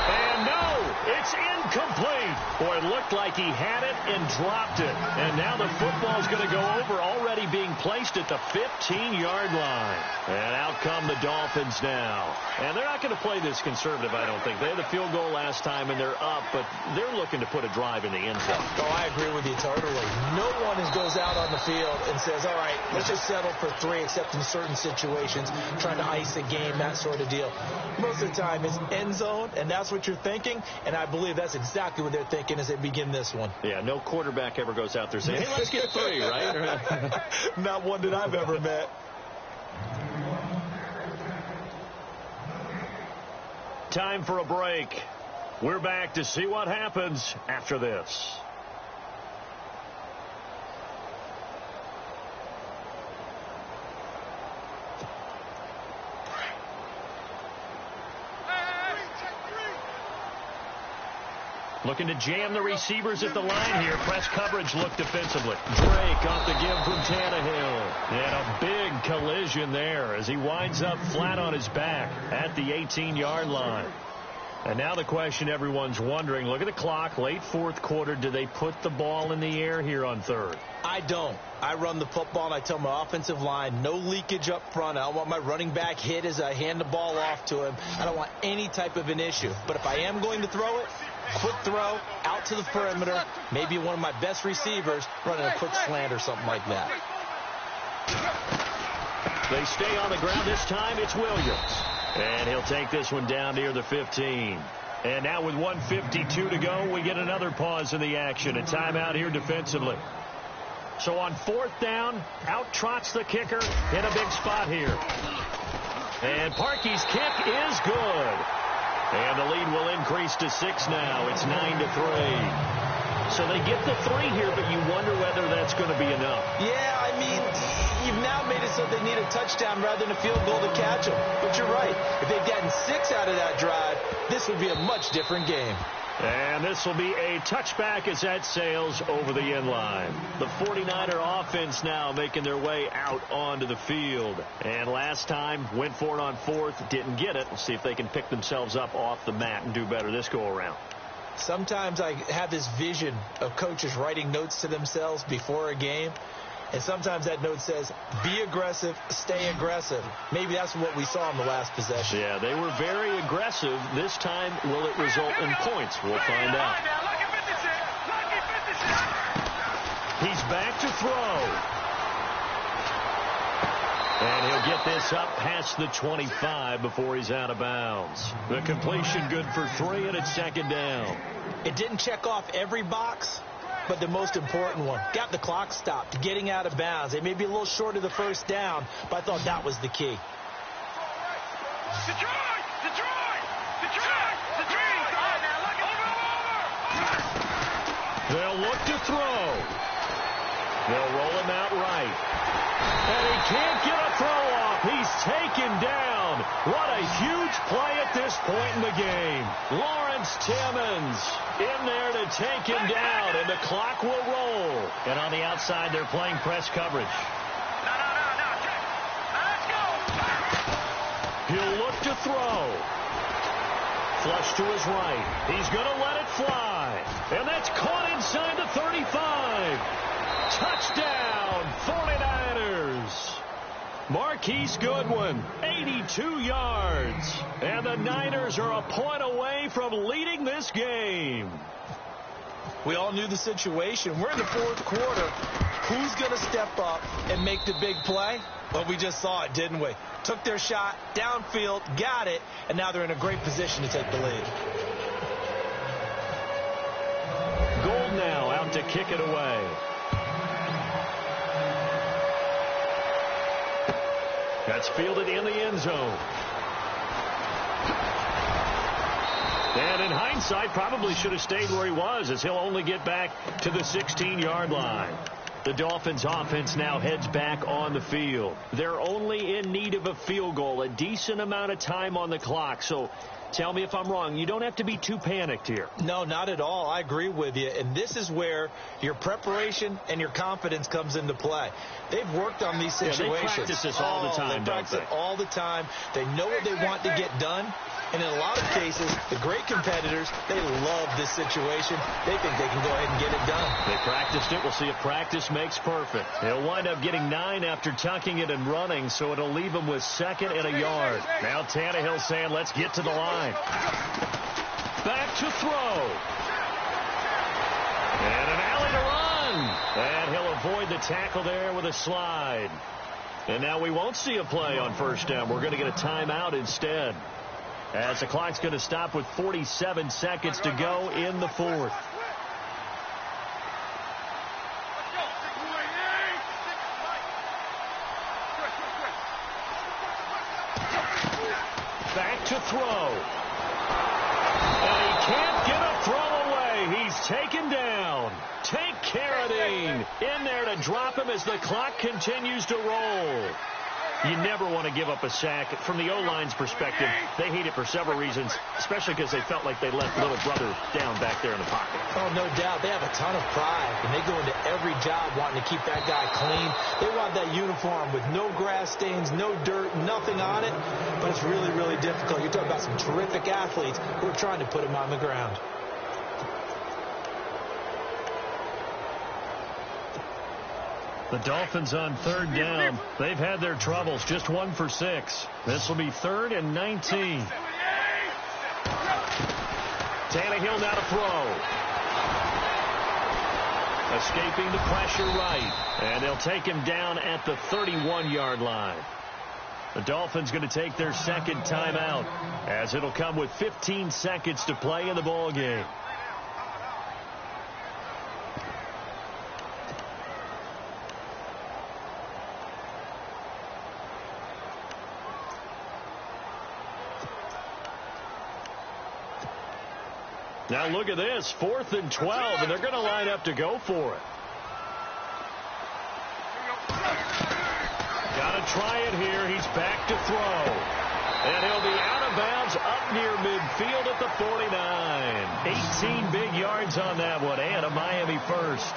And no, it's incomplete. Boy, it looked like he had it and dropped it. And now the football's going to go over, already being placed at the 15-yard line. And out come the Dolphins now. And they're not going to play this conservative, I don't think. They had the field goal last time, and they're up, but they're looking to put a drive in the end zone. Oh, I agree with you totally. No one goes out on the field and says, all right, let's just settle for 3, except in certain situations, trying to ice a game, that sort of deal. Most of the time, it's end zone, and that's what you're thinking, and I believe that's exactly what they're thinking as they begin this one. Yeah, no quarterback ever goes out there saying, hey, let's get 3, right? Not one that I've ever met. Time for a break. We're back to see what happens after this. Looking to jam the receivers at the line here. Press coverage look defensively. Drake off the give from Tannehill. And a big collision there as he winds up flat on his back at the 18-yard line. And now the question everyone's wondering, look at the clock, late fourth quarter, do they put the ball in the air here on third? I don't. I run the football, and I tell my offensive line, no leakage up front. I don't want my running back hit as I hand the ball off to him. I don't want any type of an issue. But if I am going to throw it, quick throw, out to the perimeter, maybe one of my best receivers running a quick slant or something like that. They stay on the ground. This time it's Williams. And he'll take this one down near the 15. And now with 1:52 to go, we get another pause in the action. A timeout here defensively. So on fourth down, out trots the kicker in a big spot here. And Parkey's kick is good. And the lead will increase to 6 now. It's 9-3. So they get the 3 here, but you wonder whether that's going to be enough. Yeah, I mean, you've now made it so they need a touchdown rather than a field goal to catch them. But you're right. If they'd gotten 6 out of that drive, this would be a much different game. And this will be a touchback as that sails over the end line. The 49er offense now making their way out onto the field. And last time, went for it on fourth, didn't get it. We'll see if they can pick themselves up off the mat and do better this go around. Sometimes I have this vision of coaches writing notes to themselves before a game. And sometimes that note says, be aggressive, stay aggressive. Maybe that's what we saw in the last possession. Yeah, they were very aggressive. This time, will it result in points? We'll find out. He's back to throw. And he'll get this up past the 25 before he's out of bounds. The completion good for 3, and it's second down. It didn't check off every box, but the most important one. Got the clock stopped, getting out of bounds. They may be a little short of the first down, but I thought that was the key. They'll look to throw. They'll roll him out right. And he can't get a throw off. He's taken down. What a huge play at this point in the game. Lawrence Timmons in there to take him down, and the clock will roll. And on the outside, they're playing press coverage. He'll look to throw. Flush to his right. He's going to let it fly. And that's caught inside the 35. Touchdown, 49ers. Marquise Goodwin, 82 yards. And the Niners are a point away from leading this game. We all knew the situation. We're in the fourth quarter. Who's going to step up and make the big play? Well, we just saw it, didn't we? Took their shot, downfield, got it, and now they're in a great position to take the lead. Gold now out to kick it away. That's fielded in the end zone. And in hindsight, probably should have stayed where he was, as he'll only get back to the 16-yard line. The Dolphins offense now heads back on the field. They're only in need of a field goal, a decent amount of time on the clock. So tell me if I'm wrong. You don't have to be too panicked here. No, not at all. I agree with you. And this is where your preparation and your confidence comes into play. They've worked on these situations. Yeah, they practice this all the time, they practice it all the time. They know what they want to get done. And in a lot of cases, the great competitors, they love this situation. They think they can go ahead and get it done. They practiced it. We'll see if practice makes perfect. He'll wind up getting 9 after tucking it and running, so it'll leave him with 2nd and a yard. Now Tannehill saying, let's get to the line. Back to throw. And an alley to run. And he'll avoid the tackle there with a slide. And now we won't see a play on first down. We're going to get a timeout instead, as the clock's going to stop with 47 seconds to go in the fourth. Back to throw. And he can't get a throw away. He's taken down. Take Carradine in there to drop him as the clock continues to roll. You never want to give up a sack. From the O-line's perspective, they hate it for several reasons, especially because they felt like they left little brother down back there in the pocket. Oh, no doubt. They have a ton of pride, and they go into every job wanting to keep that guy clean. They want that uniform with no grass stains, no dirt, nothing on it, but it's really, really difficult. You're talking about some terrific athletes who are trying to put him on the ground. The Dolphins on third down. They've had their troubles. Just 1 for 6. This will be 3rd and 19. Tannehill now to throw. Escaping the pressure right. And they'll take him down at the 31-yard line. The Dolphins going to take their 2nd timeout, as it'll come with 15 seconds to play in the ball game. Now look at this, 4th and 12, and they're going to line up to go for it. Got to try it here. He's back to throw. And he'll be out of bounds up near midfield at the 49. 18 big yards on that one, and a Miami first.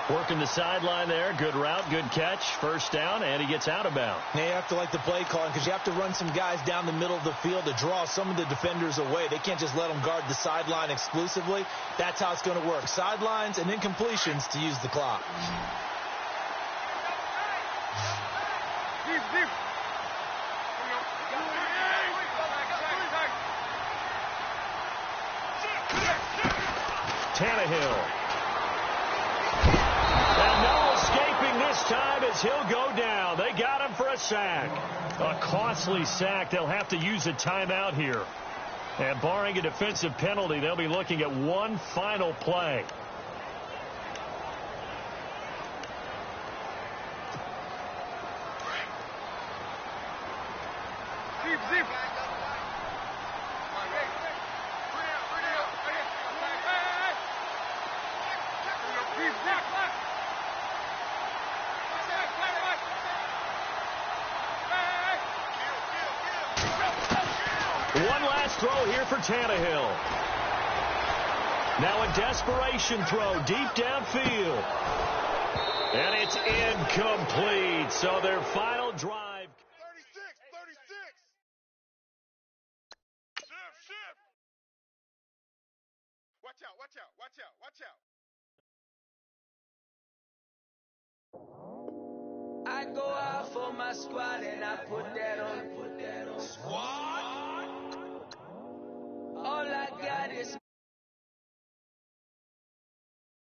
Working the sideline there. Good route, good catch. First down, and he gets out of bounds. Now you have to like the play calling, because you have to run some guys down the middle of the field to draw some of the defenders away. They can't just let them guard the sideline exclusively. That's how it's going to work. Sidelines and then completions to use the clock. Tannehill. And no escaping this this time as he'll go down. They got him for a sack. A costly sack. They'll have to use a timeout here. And barring a defensive penalty, they'll be looking at one final play. One last throw here for Tannehill. Now a desperation throw deep downfield. And it's incomplete. So their final drive. 36. Shift. Watch out. I go out for my squad and I put that on. Squad? All I got is